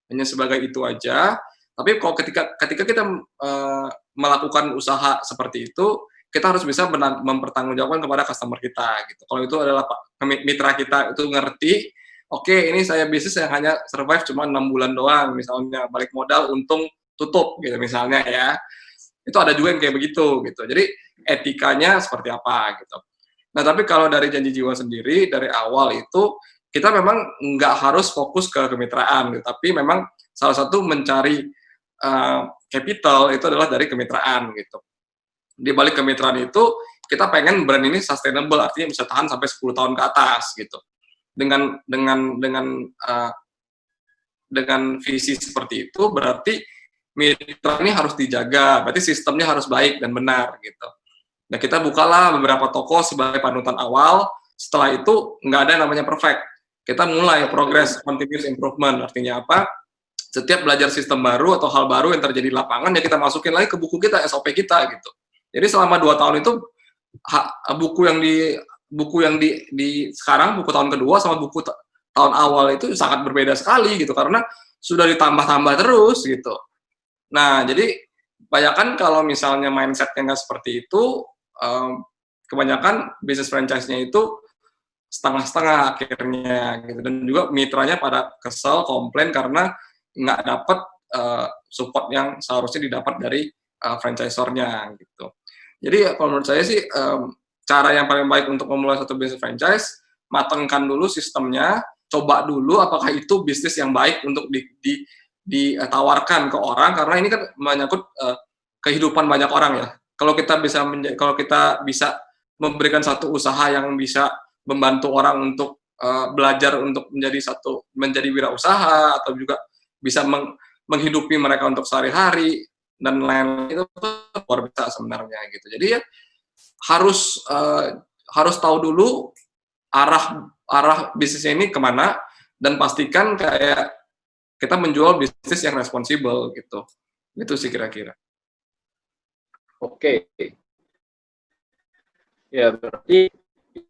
hanya sebagai itu aja. Tapi kalau ketika kita melakukan usaha seperti itu, kita harus bisa mempertanggungjawabkan kepada customer kita gitu. Kalau itu adalah mitra kita itu ngerti, oke, ini saya bisnis yang hanya survive cuma 6 bulan doang, misalnya balik modal, untung, tutup gitu misalnya ya. Itu ada juga yang kayak begitu gitu. Jadi etikanya seperti apa gitu. Nah, tapi kalau dari Janji Jiwa sendiri, dari awal itu, kita memang nggak harus fokus ke kemitraan, gitu. Tapi memang salah satu mencari capital itu adalah dari kemitraan, gitu. Di balik kemitraan itu, kita pengen brand ini sustainable, artinya bisa tahan sampai 10 tahun ke atas, gitu. Dengan visi seperti itu, berarti mitra ini harus dijaga, berarti sistemnya harus baik dan benar, gitu. Nah, kita bukalah beberapa toko sebagai panutan awal. Setelah itu, nggak ada namanya perfect. Kita mulai progress, continuous improvement. Artinya apa? Setiap belajar sistem baru atau hal baru yang terjadi di lapangan, ya kita masukin lagi ke buku kita, SOP kita, gitu. Jadi selama 2 tahun itu, buku yang di sekarang, buku tahun kedua sama buku tahun awal itu sangat berbeda sekali, gitu. Karena sudah ditambah-tambah terus, gitu. Nah, jadi kebanyakan kalau misalnya mindset-nya nggak seperti itu, kebanyakan bisnis franchise-nya itu setengah-setengah akhirnya gitu, dan juga mitranya pada kesel, komplain karena nggak dapat support yang seharusnya didapat dari franchisor-nya gitu. Jadi kalau menurut saya sih cara yang paling baik untuk memulai satu bisnis franchise, matangkan dulu sistemnya, coba dulu apakah itu bisnis yang baik untuk ditawarkan ke orang, karena ini kan menyangkut kehidupan banyak orang ya. Kalau kita bisa memberikan satu usaha yang bisa membantu orang untuk belajar untuk menjadi wirausaha, atau juga bisa menghidupi mereka untuk sehari-hari dan lain-lain, itu luar biasa sebenarnya gitu. Jadi ya harus tahu dulu arah bisnisnya ini kemana, dan pastikan kayak kita menjual bisnis yang responsibel gitu. Itu sih kira-kira. Oke. Ya, berarti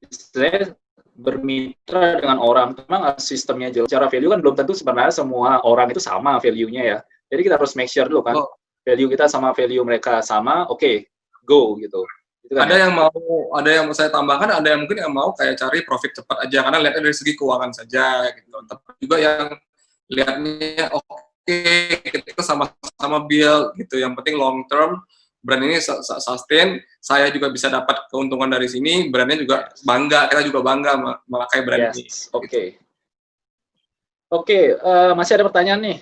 istilahnya bermitra dengan orang. Memang sistemnya jelas. Secara value kan belum tentu sebenarnya semua orang itu sama value-nya ya. Jadi kita harus make sure dulu kan. Value kita sama value mereka sama, oke, go gitu. Itu kan ada yang mau saya tambahkan, ada yang mungkin yang mau kayak cari profit cepat aja karena lihatnya dari segi keuangan saja gitu. Tapi juga yang lihatnya oke, kita sama-sama build gitu. Yang penting long term, brand ini sustain, saya juga bisa dapat keuntungan dari sini, brandnya juga bangga, kita juga bangga memakai brand ini. Oke. Oke, masih ada pertanyaan nih.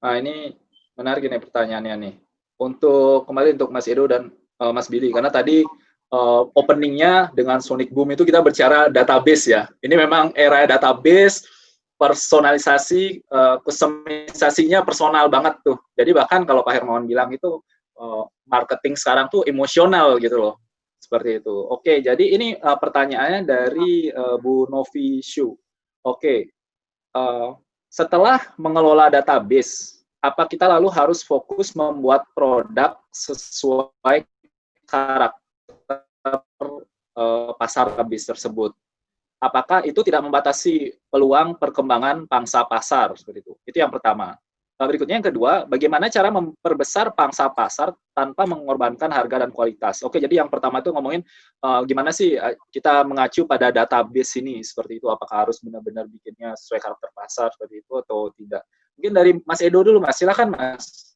Nah, ini menarik nih pertanyaannya nih. Kembali untuk Mas Edo dan Mas Billy, karena tadi openingnya dengan Sonic Boom itu kita bicara database ya. Ini memang era database, personalisasi, kustomisasinya personal banget tuh. Jadi bahkan kalau Pak Hermawan bilang itu marketing sekarang tuh emosional gitu loh. Seperti itu. Oke, jadi ini pertanyaannya dari Bu Novi Shu. Oke, setelah mengelola database, apa kita lalu harus fokus membuat produk sesuai karakter pasar database tersebut? Apakah itu tidak membatasi peluang perkembangan pangsa pasar seperti itu? Itu yang pertama. Berikutnya yang kedua, bagaimana cara memperbesar pangsa pasar tanpa mengorbankan harga dan kualitas? Oke, jadi yang pertama itu ngomongin gimana sih kita mengacu pada database ini seperti itu, apakah harus benar-benar bikinnya sesuai karakter pasar seperti itu atau tidak? Mungkin dari Mas Edo dulu, Mas. Silakan, Mas.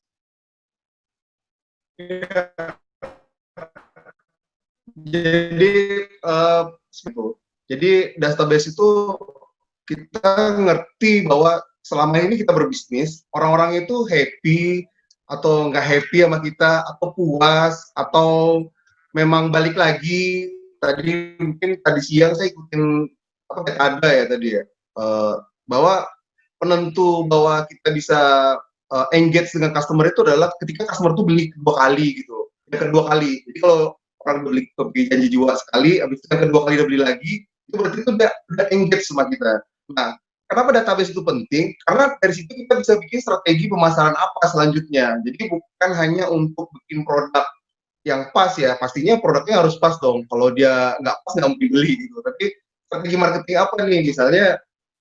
Jadi database itu kita ngerti bahwa selama ini kita berbisnis, orang-orang itu happy atau nggak happy sama kita, atau puas, atau memang balik lagi. Mungkin tadi siang saya ikutin ada ya tadi ya, bahwa penentu bahwa kita bisa engage dengan customer itu adalah ketika customer itu beli kedua kali gitu, kedua kali. Jadi kalau orang beli kopi janji jiwa sekali, habis itu yang kedua kali udah beli lagi, itu berarti itu udah engage sama kita. Nah, kenapa database itu penting? Karena dari situ kita bisa bikin strategi pemasaran apa selanjutnya. Jadi bukan hanya untuk bikin produk yang pas ya, pastinya produknya harus pas dong. Kalau dia nggak pas nggak mungkin beli gitu. Tapi strategi marketing apa nih? Misalnya,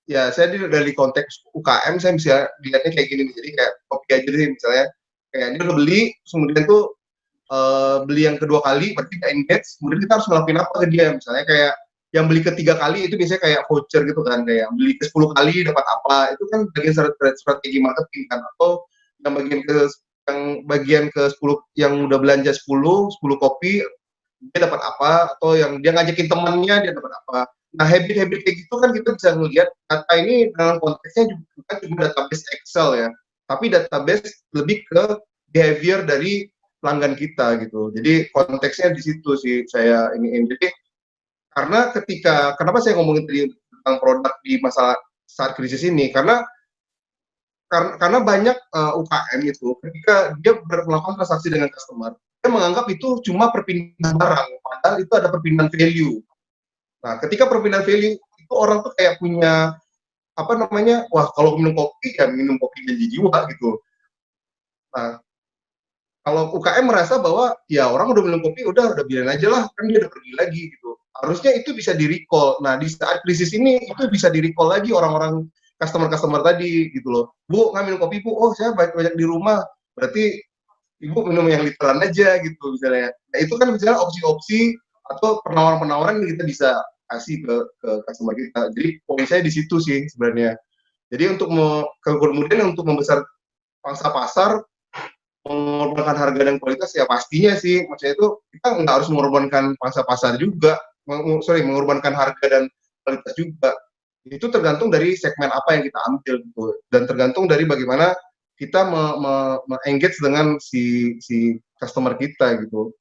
ya saya dari konteks UKM saya bisa dilihatnya kayak gini nih. Jadi kayak kopi aja sih misalnya, kayak dia udah beli, kemudian tuh beli yang kedua kali, berarti kita engage. Kemudian kita harus ngelakuin apa ke dia? Misalnya kayak yang beli ketiga kali itu biasanya kayak voucher gitu kan, kayak beli ke 10 kali dapat apa, itu kan bagian strategi marketing kan, atau yang bagian ke 10 yang udah belanja 10 kopi dia dapat apa, atau yang dia ngajakin temannya dia dapat apa. Nah, habit-habit kayak gitu kan kita bisa ngelihat data ini dalam konteksnya bukan cuma database Excel ya, tapi database lebih ke behavior dari pelanggan kita gitu. Jadi konteksnya di situ sih saya ini. Jadi karena kenapa saya ngomongin tadi tentang produk di masa saat krisis ini, karena banyak UKM itu ketika dia melakukan transaksi dengan customer, dia menganggap itu cuma perpindahan barang, padahal itu ada perpindahan value. Nah, ketika perpindahan value itu orang tuh kayak punya wah kalau minum kopi ya minum kopi janji jiwa gitu. Nah, kalau UKM merasa bahwa ya orang udah minum kopi udah biarin aja lah, kan dia udah pergi lagi gitu. Harusnya itu bisa di-recall. Nah, di saat krisis ini itu bisa di-recall lagi orang-orang customer tadi gitu loh. Bu, nggak minum kopi, Bu. Oh, saya banyak di rumah. Berarti Ibu minum yang literan aja gitu misalnya. Nah, itu kan misalnya opsi-opsi atau penawaran-penawaran yang kita bisa kasih ke customer kita. Jadi poin saya di situ sih sebenarnya. Jadi kemudian untuk membesar pangsa pasar, mengorbankan harga dan kualitas ya pastinya sih, maksudnya itu kita nggak harus mengorbankan pangsa pasar juga, mengorbankan harga dan kualitas juga. Itu tergantung dari segmen apa yang kita ambil gitu, dan tergantung dari bagaimana kita engage dengan si customer kita gitu.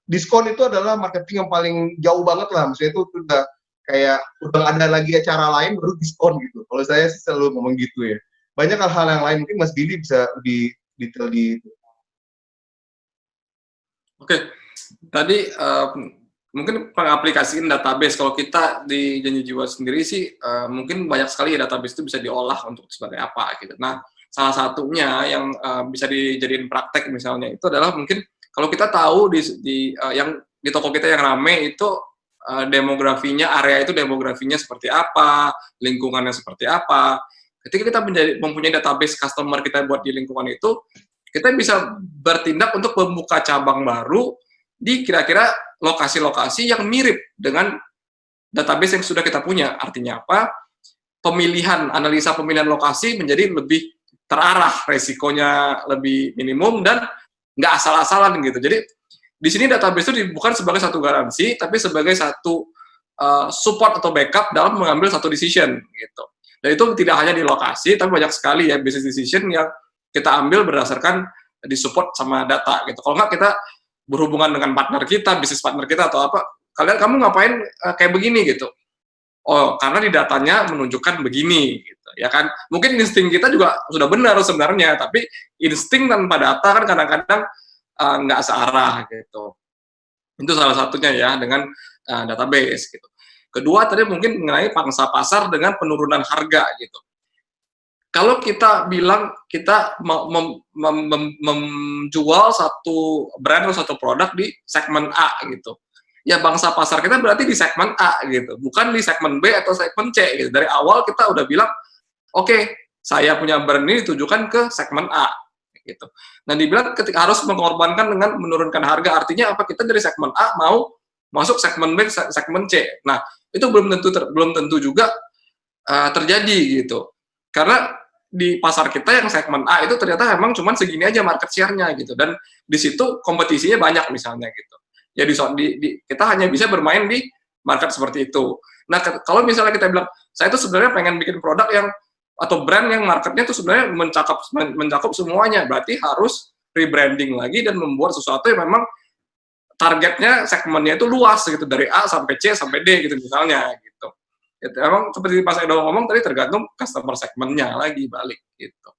Diskon itu adalah marketing yang paling jauh banget lah, maksudnya itu udah kayak udah ada lagi acara lain baru diskon gitu. Kalau saya sih selalu ngomong gitu ya. Banyak hal-hal yang lain, mungkin Mas Billy bisa lebih detail di itu. Oke, tadi mungkin pengaplikasian database. Kalau kita di Janji Jiwa sendiri sih mungkin banyak sekali ya database itu bisa diolah untuk sebagai apa gitu. Nah, salah satunya yang bisa dijadiin praktek misalnya itu adalah mungkin kalau kita tahu yang di toko kita yang rame itu demografinya, area itu demografinya seperti apa, lingkungannya seperti apa. Ketika kita mempunyai database customer kita buat di lingkungan itu, kita bisa bertindak untuk membuka cabang baru di kira-kira lokasi-lokasi yang mirip dengan database yang sudah kita punya. Artinya apa? Analisa pemilihan lokasi menjadi lebih terarah, resikonya lebih minimum, dan nggak asal-asalan gitu. Jadi di sini database itu bukan sebagai satu garansi, tapi sebagai satu support atau backup dalam mengambil satu decision gitu. Dan itu tidak hanya di lokasi, tapi banyak sekali ya business decision yang kita ambil berdasarkan disupport sama data gitu. Kalau nggak kita berhubungan dengan partner kita, bisnis partner kita atau apa, kamu ngapain kayak begini gitu. Oh, karena di datanya menunjukkan begini, gitu, ya kan? Mungkin insting kita juga sudah benar sebenarnya, tapi insting tanpa data kan kadang-kadang nggak searah, gitu. Itu salah satunya ya, dengan database, gitu. Kedua, tadi mungkin mengenai pangsa pasar dengan penurunan harga, gitu. Kalau kita bilang kita menjual satu brand atau satu produk di segmen A, gitu, ya bangsa pasar kita berarti di segmen A gitu, bukan di segmen B atau segmen C gitu. Dari awal kita udah bilang, oke, saya punya brand ini ditujukan ke segmen A gitu. Nah, dibilang ketika harus mengorbankan dengan menurunkan harga, artinya apa? Kita dari segmen A mau masuk segmen B, segmen C. Nah, itu belum tentu juga terjadi gitu. Karena di pasar kita yang segmen A itu ternyata memang cuma segini aja market share-nya gitu, dan di situ kompetisinya banyak misalnya gitu. Ya kita hanya bisa bermain di market seperti itu. Nah, kalau misalnya kita bilang, saya itu sebenarnya pengen bikin produk yang atau brand yang marketnya itu sebenarnya mencakup semuanya, berarti harus rebranding lagi dan membuat sesuatu yang memang targetnya segmennya itu luas gitu, dari A sampai C sampai D gitu misalnya gitu. Itu emang seperti Mas Edo ngomong tadi, tergantung customer segmennya lagi balik gitu.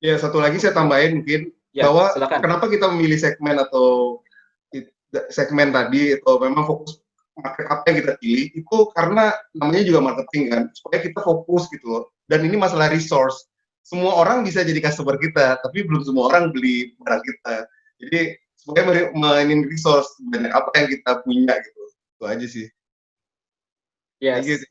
Ya, satu lagi saya tambahin mungkin ya, bahwa silakan. Kenapa kita memilih segmen atau segmen tadi atau memang fokus market apa yang kita pilih itu karena namanya juga marketing kan, supaya kita fokus gitu loh. Dan ini masalah resource, semua orang bisa jadi customer kita, tapi belum semua orang beli barang kita. Jadi supaya mainin resource banyak apa yang kita punya gitu, itu aja sih. Yes. Gitu.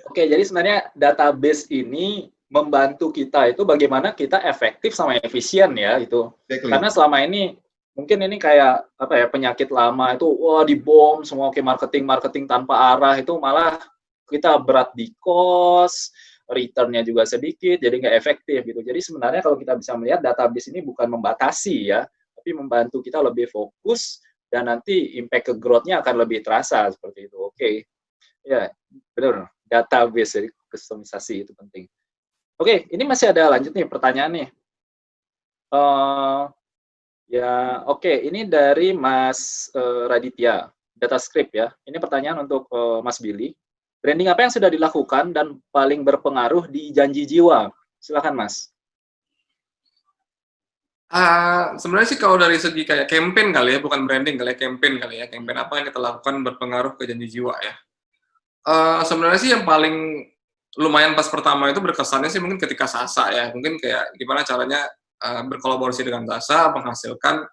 Oke, jadi sebenarnya database ini membantu kita itu bagaimana kita efektif sama efisien ya itu. Exactly. Karena selama ini mungkin ini kayak apa ya, penyakit lama itu, wah dibom semua ke marketing tanpa arah, itu malah kita berat di cost, return-nya juga sedikit, jadi nggak efektif gitu. Jadi sebenarnya kalau kita bisa melihat database ini bukan membatasi ya, tapi membantu kita lebih fokus dan nanti impact ke growth-nya akan lebih terasa seperti itu. Oke. Ya, benar. Database, jadi kustomisasi itu penting. Oke, ini masih ada lanjut nih pertanyaan nih. Ya, oke. Ini dari Mas Raditya, Datascript ya. Ini pertanyaan untuk Mas Billy. Branding apa yang sudah dilakukan dan paling berpengaruh di Janji Jiwa? Silakan, Mas. Sebenarnya sih kalau dari segi kayak campaign kali ya, bukan branding kali ya, campaign kali ya. Campaign apa yang kita lakukan berpengaruh ke Janji Jiwa ya. Sebenarnya sih yang paling lumayan pas pertama itu berkesannya sih mungkin ketika Sasa ya. Mungkin kayak gimana caranya berkolaborasi dengan Sasa menghasilkan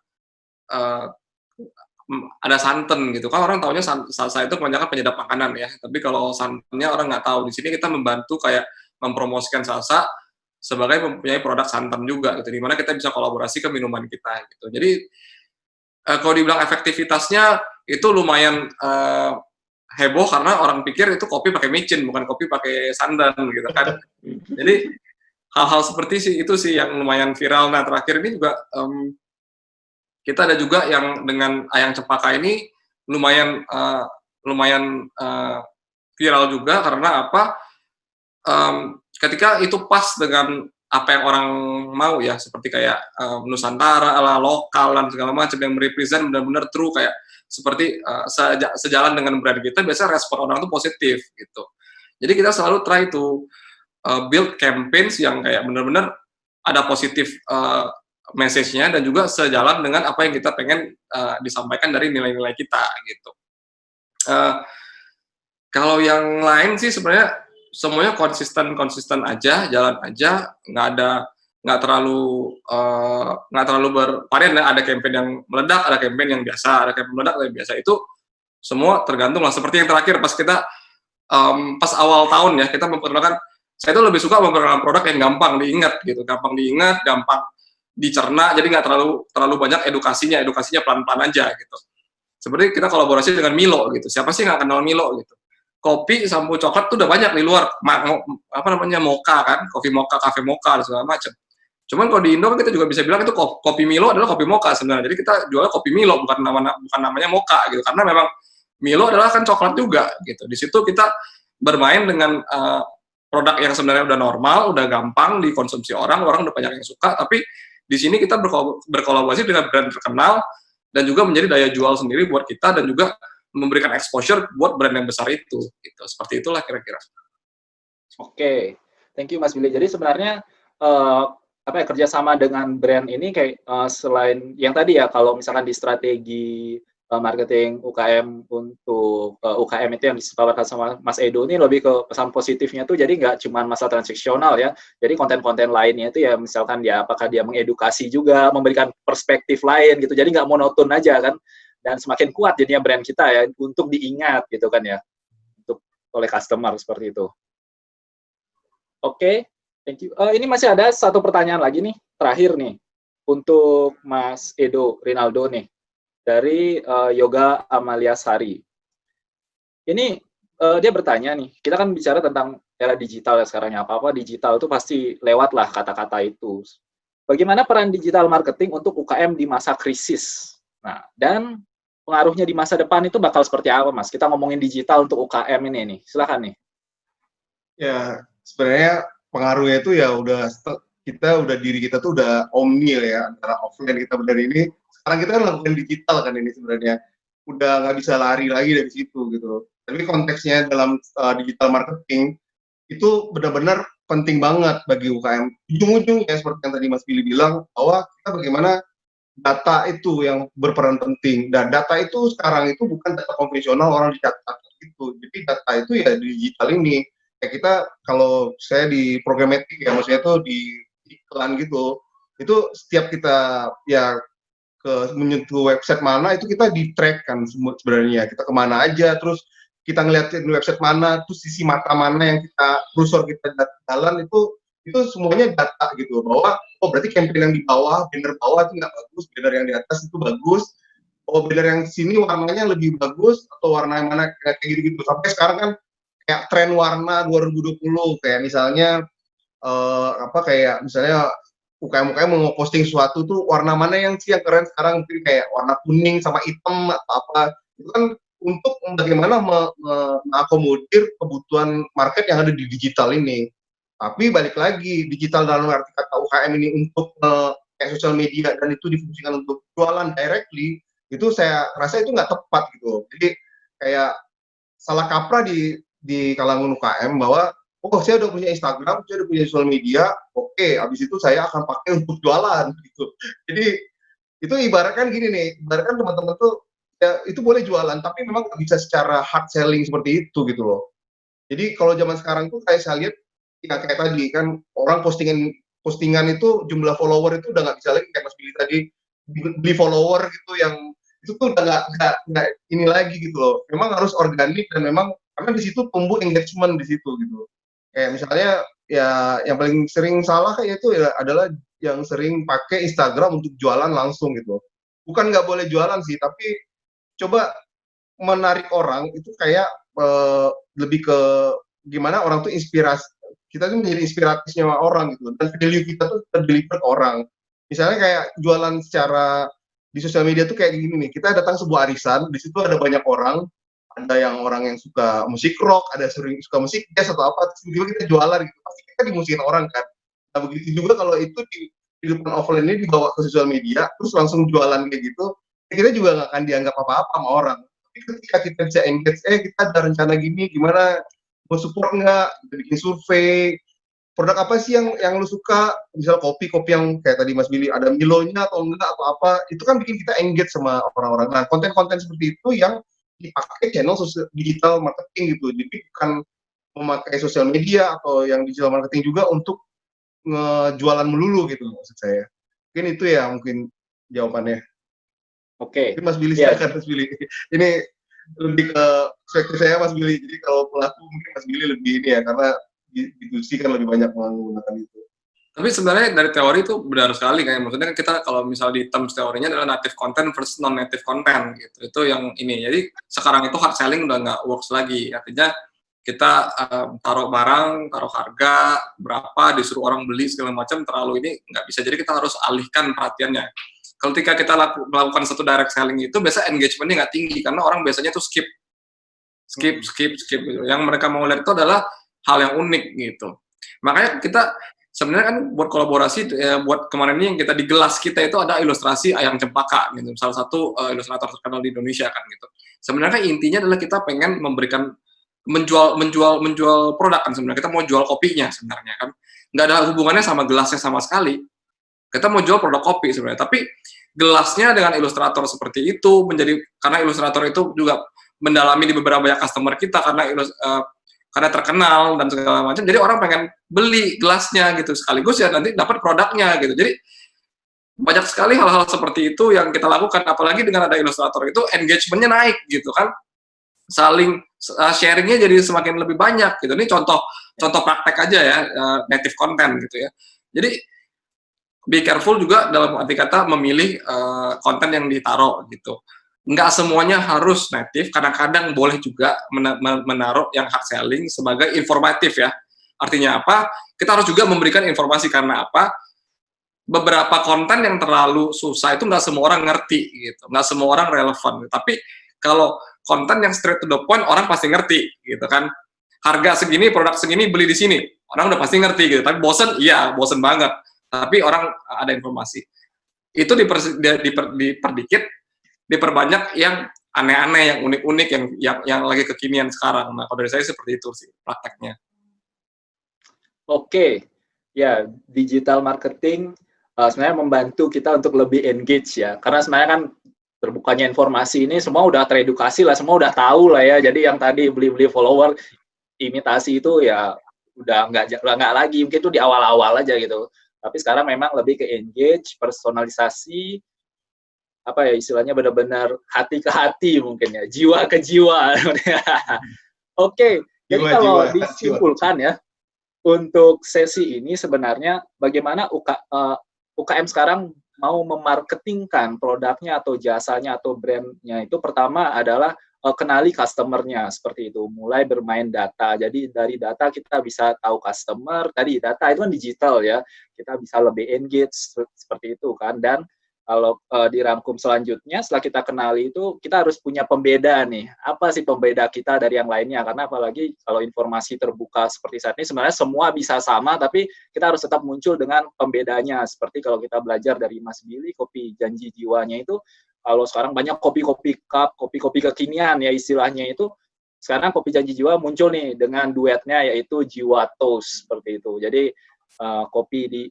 ada santan gitu kan, orang taunya Sasa itu kebanyakan penyedap makanan ya, tapi kalau santannya orang nggak tahu. Di sini kita membantu kayak mempromosikan Sasa sebagai mempunyai produk santan juga gitu, dimana kita bisa kolaborasi ke minuman kita gitu. Jadi kalau dibilang efektivitasnya itu lumayan heboh karena orang pikir itu kopi pakai micin, bukan kopi pakai santan gitu kan. Jadi hal-hal seperti itu sih yang lumayan viral. Nah, terakhir ini juga kita ada juga yang dengan ayam cempaka ini lumayan viral juga karena apa? Ketika itu pas dengan apa yang orang mau ya, seperti kayak Nusantara, ala lokal dan segala macam yang merepresent benar-benar true kayak seperti sejalan dengan brand kita, biasanya respon orang itu positif gitu. Jadi kita selalu try to build campaigns yang kayak benar-benar ada positif message-nya dan juga sejalan dengan apa yang kita pengen disampaikan dari nilai-nilai kita gitu. Kalau yang lain sih sebenarnya semuanya konsisten aja, jalan aja, nggak terlalu bervarian. Ada campaign yang meledak, ada campaign yang biasa, ada campaign meledak, ada yang biasa. Itu semua tergantung lah. Seperti yang terakhir pas kita pas awal tahun ya, kita memperkenalkan, saya itu lebih suka memperkenalkan produk yang gampang diingat gitu, gampang dicerna, jadi nggak terlalu banyak edukasinya pelan-pelan aja gitu. Seperti kita kolaborasi dengan Milo gitu, siapa sih nggak kenal Milo gitu. Kopi, sampo, coklat tuh udah banyak di luar, mocha kan, kopi mocha, cafe mocha, dan segala macam. Cuman kalau di Indo kan kita juga bisa bilang itu kopi Milo adalah kopi mocha sebenarnya. Jadi kita jualnya kopi Milo, bukan namanya mocha gitu, karena memang Milo adalah kan coklat juga gitu. Di situ kita bermain dengan produk yang sebenarnya udah normal, udah gampang dikonsumsi orang udah banyak yang suka, tapi di sini kita berkolaborasi dengan brand terkenal dan juga menjadi daya jual sendiri buat kita dan juga memberikan exposure buat brand yang besar itu gitu. Seperti itulah kira-kira. Oke, thank you Mas Billy. Jadi sebenarnya kerjasama dengan brand ini kayak selain yang tadi ya, kalau misalkan di strategi marketing UKM untuk UKM itu yang disebarkan sama Mas Edo ini lebih ke pesan positifnya tuh, jadi nggak cuma masalah transaksional ya, jadi konten-konten lainnya itu ya misalkan dia apakah dia mengedukasi juga, memberikan perspektif lain gitu, jadi nggak monoton aja kan, dan semakin kuat jadinya brand kita ya untuk diingat gitu kan ya, untuk oleh customer seperti itu. Oke, thank you. Ini masih ada satu pertanyaan lagi nih, terakhir nih, untuk Mas Edo Rinaldo nih, dari Yoga Amalia Sari. Ini dia bertanya nih, kita kan bicara tentang era digital ya sekarang, apa-apa digital itu pasti lewat lah kata-kata itu. Bagaimana peran digital marketing untuk UKM di masa krisis? Nah, dan pengaruhnya di masa depan itu bakal seperti apa, Mas? Kita ngomongin digital untuk UKM ini nih, silakan nih. Ya, sebenarnya pengaruhnya itu ya diri kita tuh udah omni ya, antara offline kita benar ini. Sekarang kita kan lakukan digital kan ini sebenarnya, udah nggak bisa lari lagi dari situ gitu. Tapi konteksnya dalam digital marketing itu benar-benar penting banget bagi UKM. Ujung-ujungnya seperti yang tadi Mas Billy bilang, bahwa kita bagaimana data itu yang berperan penting. Dan data itu sekarang itu bukan data konvensional orang dicatat gitu. Jadi data itu ya di digital ini. Kayak kita, kalau saya di programmatic ya, maksudnya itu di iklan gitu, itu setiap kita ya menyentuh website mana itu kita di track kan sebenarnya, kita kemana aja, terus kita ngeliatin website mana, terus sisi mata mana yang kursor kita jalan, itu semuanya data gitu, bahwa oh berarti campaign yang di bawah, banner bawah itu nggak bagus, banner yang di atas itu bagus, oh banner yang sini warnanya lebih bagus, atau warna yang mana kayak gitu-gitu. Sampai sekarang kan kayak tren warna 2020, kayak misalnya kayak misalnya UKM mau posting sesuatu tuh warna mana yang keren sekarang, mungkin kayak warna kuning sama hitam atau apa, itu kan untuk bagaimana mengakomodir kebutuhan market yang ada di digital ini. Tapi balik lagi, digital dalam arti kata UKM ini untuk kayak sosial media dan itu difungsikan untuk jualan directly, itu saya rasa itu nggak tepat gitu. Jadi kayak salah kaprah di kalangan UKM bahwa oh saya udah punya Instagram, saya udah punya sosial media, oke, abis itu saya akan pakai untuk jualan gitu. Jadi itu ibaratkan gini nih, ibaratkan teman-teman tuh ya itu boleh jualan, tapi memang nggak bisa secara hard selling seperti itu gitu loh. Jadi kalau zaman sekarang tuh kayak saya lihat ya kayak tadi kan orang postingan itu jumlah follower itu udah nggak bisa lagi kayak Mas Billy tadi beli follower gitu, yang itu tuh udah nggak ini lagi gitu loh. Memang harus organik dan memang karena di situ tumbuh engagement di situ gitu. Kayak misalnya ya yang paling sering salah kayak itu ya adalah yang sering pakai Instagram untuk jualan langsung gitu. Bukan nggak boleh jualan sih, tapi coba menarik orang itu kayak lebih ke gimana orang tuh inspirasi, kita tuh menjadi inspiratifnya orang gitu, dan value kita tuh terdeliver ke orang. Misalnya kayak jualan secara di sosial media tuh kayak gini nih, kita datang sebuah arisan, di situ ada banyak orang, ada yang orang yang suka musik rock, ada sering suka musik jazz atau apa, terus tiba-tiba kita jualan gitu, pasti kita dimusikin orang kan. Nah begitu juga kalau itu di depan offline ini dibawa ke sosial media, terus langsung jualan kayak gitu, kita juga nggak akan dianggap apa-apa sama orang. Tapi ketika kita bisa engage, kita ada rencana gini, gimana, mau support nggak, kita bikin survei, produk apa sih yang lu suka, misal kopi yang kayak tadi Mas Billy, ada Milonya atau enggak, atau apa, itu kan bikin kita engage sama orang-orang. Nah konten-konten seperti itu yang dipakai channel digital marketing gitu, jadi bukan memakai sosial media atau yang digital marketing juga untuk ngejualan melulu gitu maksud saya. Mungkin itu ya mungkin jawabannya. Oke. Mas Billy, silakan Mas Billy. Ini lebih ke perspektif saya Mas Billy. Jadi kalau pelaku mungkin Mas Billy lebih ini ya, karena B2C kan lebih banyak menggunakan itu. Tapi sebenarnya dari teori itu benar sekali, kayak maksudnya kan kita kalau misal di terms teorinya adalah native content versus non native content gitu. Itu yang ini. Jadi sekarang itu hard selling udah nggak works lagi. Artinya kita taruh barang, taruh harga berapa, disuruh orang beli segala macam, terlalu ini nggak bisa. Jadi kita harus alihkan perhatiannya. Ketika kita melakukan satu direct selling itu biasa engagementnya nggak tinggi karena orang biasanya tuh skip gitu. Yang mereka mau lihat itu adalah hal yang unik gitu. Makanya kita sebenarnya kan buat kolaborasi buat kemarin ini yang kita di gelas kita itu ada ilustrasi ayam cempaka gitu. Salah satu ilustrator terkenal di Indonesia kan gitu. Sebenarnya intinya adalah kita pengen memberikan menjual produk kan sebenarnya. Kita mau jual kopinya sebenarnya kan. Nggak ada hubungannya sama gelasnya sama sekali. Kita mau jual produk kopi sebenarnya, tapi gelasnya dengan ilustrator seperti itu menjadi karena ilustrator itu juga mendalami di beberapa banyak customer kita karena terkenal dan segala macam. Jadi orang pengen beli gelasnya gitu sekaligus ya nanti dapat produknya gitu. Jadi banyak sekali hal-hal seperti itu yang kita lakukan, apalagi dengan ada ilustrator itu engagementnya naik gitu kan, saling sharingnya jadi semakin lebih banyak gitu. Ini contoh praktek aja ya, native content gitu ya. Jadi be careful juga dalam arti kata memilih konten yang ditaruh gitu. Nggak semuanya harus native, kadang-kadang boleh juga menaruh yang hard selling sebagai informatif ya. Artinya apa? Kita harus juga memberikan informasi karena apa? Beberapa konten yang terlalu susah itu nggak semua orang ngerti gitu, nggak semua orang relevan. Tapi kalau konten yang straight to the point orang pasti ngerti gitu kan. Harga segini, produk segini, beli di sini. Orang udah pasti ngerti gitu. Tapi bosen? Iya, bosen banget. Tapi orang ada informasi. Itu diperdikit, diperbanyak yang aneh-aneh, yang unik-unik, yang lagi kekinian sekarang. Nah, kalau dari saya seperti itu sih prakteknya. Oke, ya digital marketing sebenarnya membantu kita untuk lebih engage ya. Karena sebenarnya kan terbukanya informasi ini semua udah teredukasi lah, semua udah tahu lah ya. Jadi yang tadi beli-beli follower, imitasi itu ya udah nggak lagi. Mungkin itu di awal-awal aja gitu. Tapi sekarang memang lebih ke engage, personalisasi, apa ya istilahnya benar-benar hati ke hati mungkin ya, jiwa ke jiwa. Oke, jadi kalau disimpulkan ya, untuk sesi ini sebenarnya bagaimana UKM sekarang mau memarketingkan produknya atau jasanya atau brandnya itu pertama adalah kenali customer-nya seperti itu, mulai bermain data. Jadi dari data kita bisa tahu customer, tadi data itu kan digital ya, kita bisa lebih engage seperti itu kan. Dan kalau dirangkum selanjutnya setelah kita kenali itu kita harus punya pembeda nih. Apa sih pembeda kita dari yang lainnya? Karena apalagi kalau informasi terbuka seperti saat ini sebenarnya semua bisa sama, tapi kita harus tetap muncul dengan pembedanya. Seperti kalau kita belajar dari Mas Billy, kopi janji jiwanya itu, kalau sekarang banyak kopi-kopi cup, kopi-kopi kekinian ya istilahnya itu, sekarang kopi janji jiwa muncul nih dengan duetnya yaitu Jiwa Toast seperti itu. Jadi kopi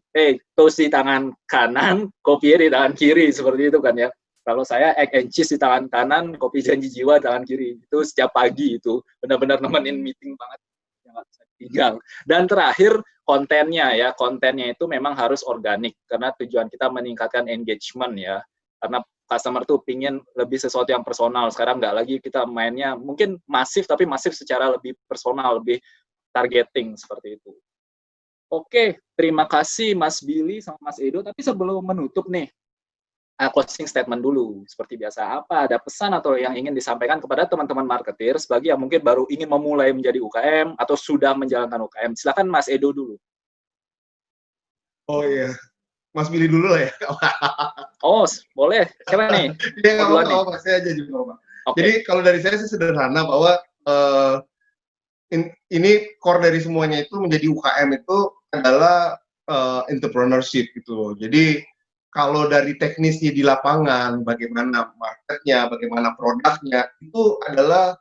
toast di tangan kanan, kopi di tangan kiri seperti itu kan ya. Kalau saya egg and cheese di tangan kanan, kopi janji jiwa di tangan kiri. Itu setiap pagi itu benar-benar nemenin meeting banget, yang nggak bisa tinggal. Dan terakhir kontennya ya, kontennya itu memang harus organik karena tujuan kita meningkatkan engagement ya. Karena customer tuh pingin lebih sesuatu yang personal. Sekarang nggak lagi kita mainnya mungkin masif, tapi masif secara lebih personal, lebih targeting seperti itu. Oke, terima kasih Mas Billy sama Mas Edo. Tapi sebelum menutup nih, closing statement dulu. Seperti biasa, apa ada pesan atau yang ingin disampaikan kepada teman-teman marketer bagi yang mungkin baru ingin memulai menjadi UKM atau sudah menjalankan UKM? Silakan Mas Edo dulu. Oh iya, Mas Billy dulu lah ya. Oh, boleh. Siapa nih? Ya, nggak apa-apa, saya aja juga, Pak. Okay. Jadi kalau dari saya sih sederhana bahwa ini core dari semuanya itu menjadi UKM itu adalah entrepreneurship gitu. Jadi kalau dari teknisnya di lapangan, bagaimana marketnya, bagaimana produknya, itu adalah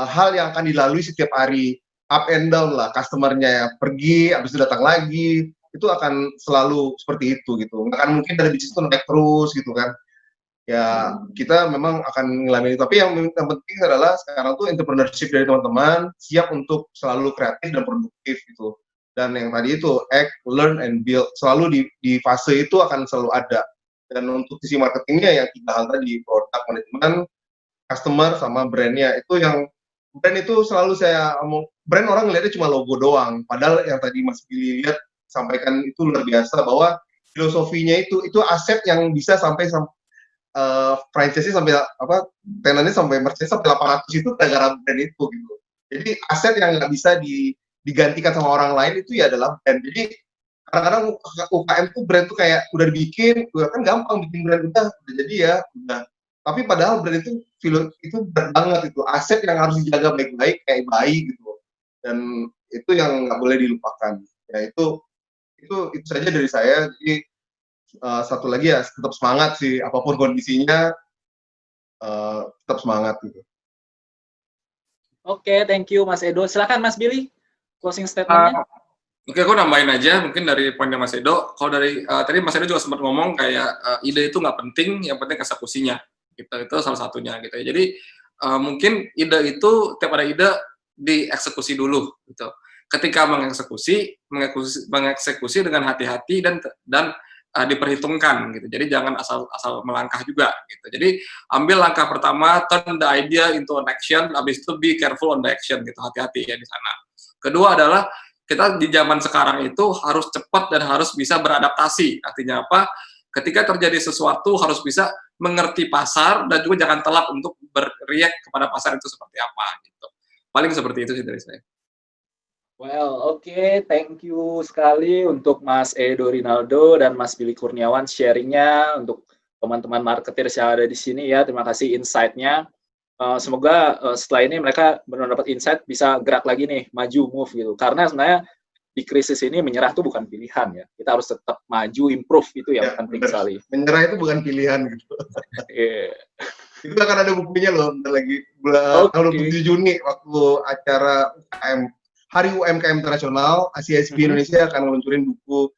hal yang akan dilalui setiap hari, up and down lah, customer-nya pergi, habis itu datang lagi, itu akan selalu seperti itu gitu. Nggak akan mungkin dari bisnis itu naik terus gitu kan. Ya kita memang akan ngalamin itu. Tapi yang penting adalah sekarang tuh entrepreneurship dari teman-teman siap untuk selalu kreatif dan produktif gitu. Dan yang tadi itu act, learn, and build selalu di fase itu akan selalu ada. Dan untuk sisi marketingnya yang 3 hal tadi, product management, customer sama brandnya. Itu yang brand itu selalu saya ngomong, brand orang ngeliatnya cuma logo doang. Padahal yang tadi Mas Billy lihat sampaikan itu luar biasa, bahwa filosofinya itu aset yang bisa sampai franchise sampai apa, tenannya sampai merchant sampai 800 itu gara-gara brand itu gitu. Jadi aset yang nggak bisa digantikan sama orang lain itu ya adalah brand. Jadi kadang-kadang UKM tuh brand tuh kayak udah dibikin, kan gampang bikin brand, udah jadi ya, udah. Tapi padahal brand itu berat banget, itu aset yang harus dijaga baik-baik kayak bayi gitu. Dan itu yang nggak boleh dilupakan. Ya itu saja dari saya. Jadi satu lagi ya, tetap semangat sih, apapun kondisinya, tetap semangat gitu. Oke, thank you Mas Edo. Silakan Mas Billy, closing statement-nya. Oke, aku nambahin aja mungkin dari poinnya Mas Edo. Kalau dari tadi Mas Edo juga sempat ngomong kayak ide itu nggak penting, yang penting eksekusinya. Gitu, itu salah satunya gitu ya. Jadi mungkin ide itu, tiap ada ide dieksekusi dulu gitu. Ketika mengeksekusi dengan hati-hati dan diperhitungkan gitu. Jadi jangan asal melangkah juga gitu. Jadi ambil langkah pertama, turn the idea into an action, habis itu be careful on the action gitu. Hati-hati ya di sana. Kedua adalah kita di zaman sekarang itu harus cepat dan harus bisa beradaptasi. Artinya apa? Ketika terjadi sesuatu harus bisa mengerti pasar dan juga jangan telat untuk bereact kepada pasar itu seperti apa gitu. Paling seperti itu sih dari saya. Well, oke, thank you sekali untuk Mas Edo Rinaldo dan Mas Billy Kurniawan sharingnya, untuk teman-teman marketers yang ada di sini ya. Terima kasih insight-nya. Semoga setelah ini mereka benar dapat insight, bisa gerak lagi nih, maju, move gitu. Karena sebenarnya di krisis ini menyerah itu bukan pilihan ya. Kita harus tetap maju, improve, itu yang penting sekali. Menyerah itu bukan pilihan gitu. Yeah. Itu akan ada bukunya loh, bentar lagi. Tanggal 27 Juni waktu acara UKM, Hari UMKM Internasional, ACSP Indonesia akan meluncurin buku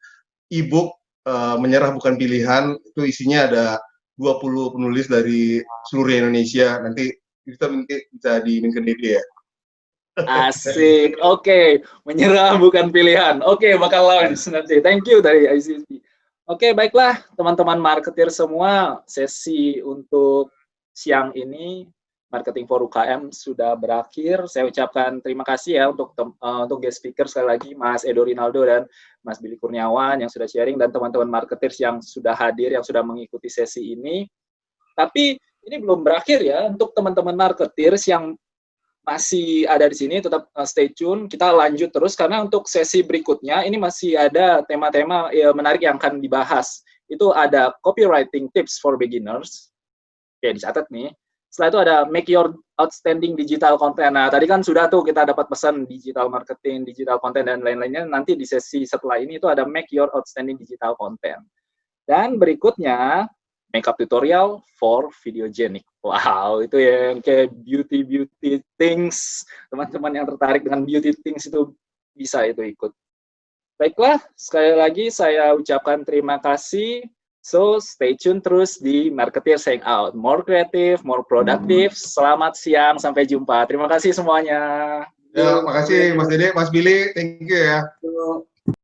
e-book Menyerah Bukan Pilihan. Itu isinya ada 20 penulis dari seluruh Indonesia. Nanti kita bisa diimin ke Dede ya. Asik, oke. Menyerah bukan pilihan. Oke, bakal launch nanti. Thank you dari ICSP. Oke, baiklah teman-teman marketer semua, sesi untuk siang ini Marketing for UKM sudah berakhir. Saya ucapkan terima kasih ya untuk guest speaker sekali lagi, Mas Edo Rinaldo dan Mas Billy Kurniawan yang sudah sharing, dan teman-teman marketers yang sudah hadir, yang sudah mengikuti sesi ini. Tapi ini belum berakhir ya, untuk teman-teman marketers yang masih ada di sini, tetap stay tune. Kita lanjut terus karena untuk sesi berikutnya ini masih ada tema-tema menarik yang akan dibahas. Itu ada copywriting tips for beginners. Oke, dicatat nih. Setelah itu ada make your outstanding digital content. Nah, tadi kan sudah tuh kita dapat pesan digital marketing, digital content, dan lain-lainnya. Nanti di sesi setelah ini itu ada make your outstanding digital content. Dan berikutnya, makeup tutorial for videogenic. Wow, itu yang kayak beauty things. Teman-teman yang tertarik dengan beauty things itu bisa itu ikut. Baiklah, sekali lagi saya ucapkan terima kasih. So, stay tune terus di Marketers Hangout. More creative, more productive. Selamat siang, sampai jumpa. Terima kasih semuanya. Ya, makasih Mas Dede, Mas Billy, thank you ya.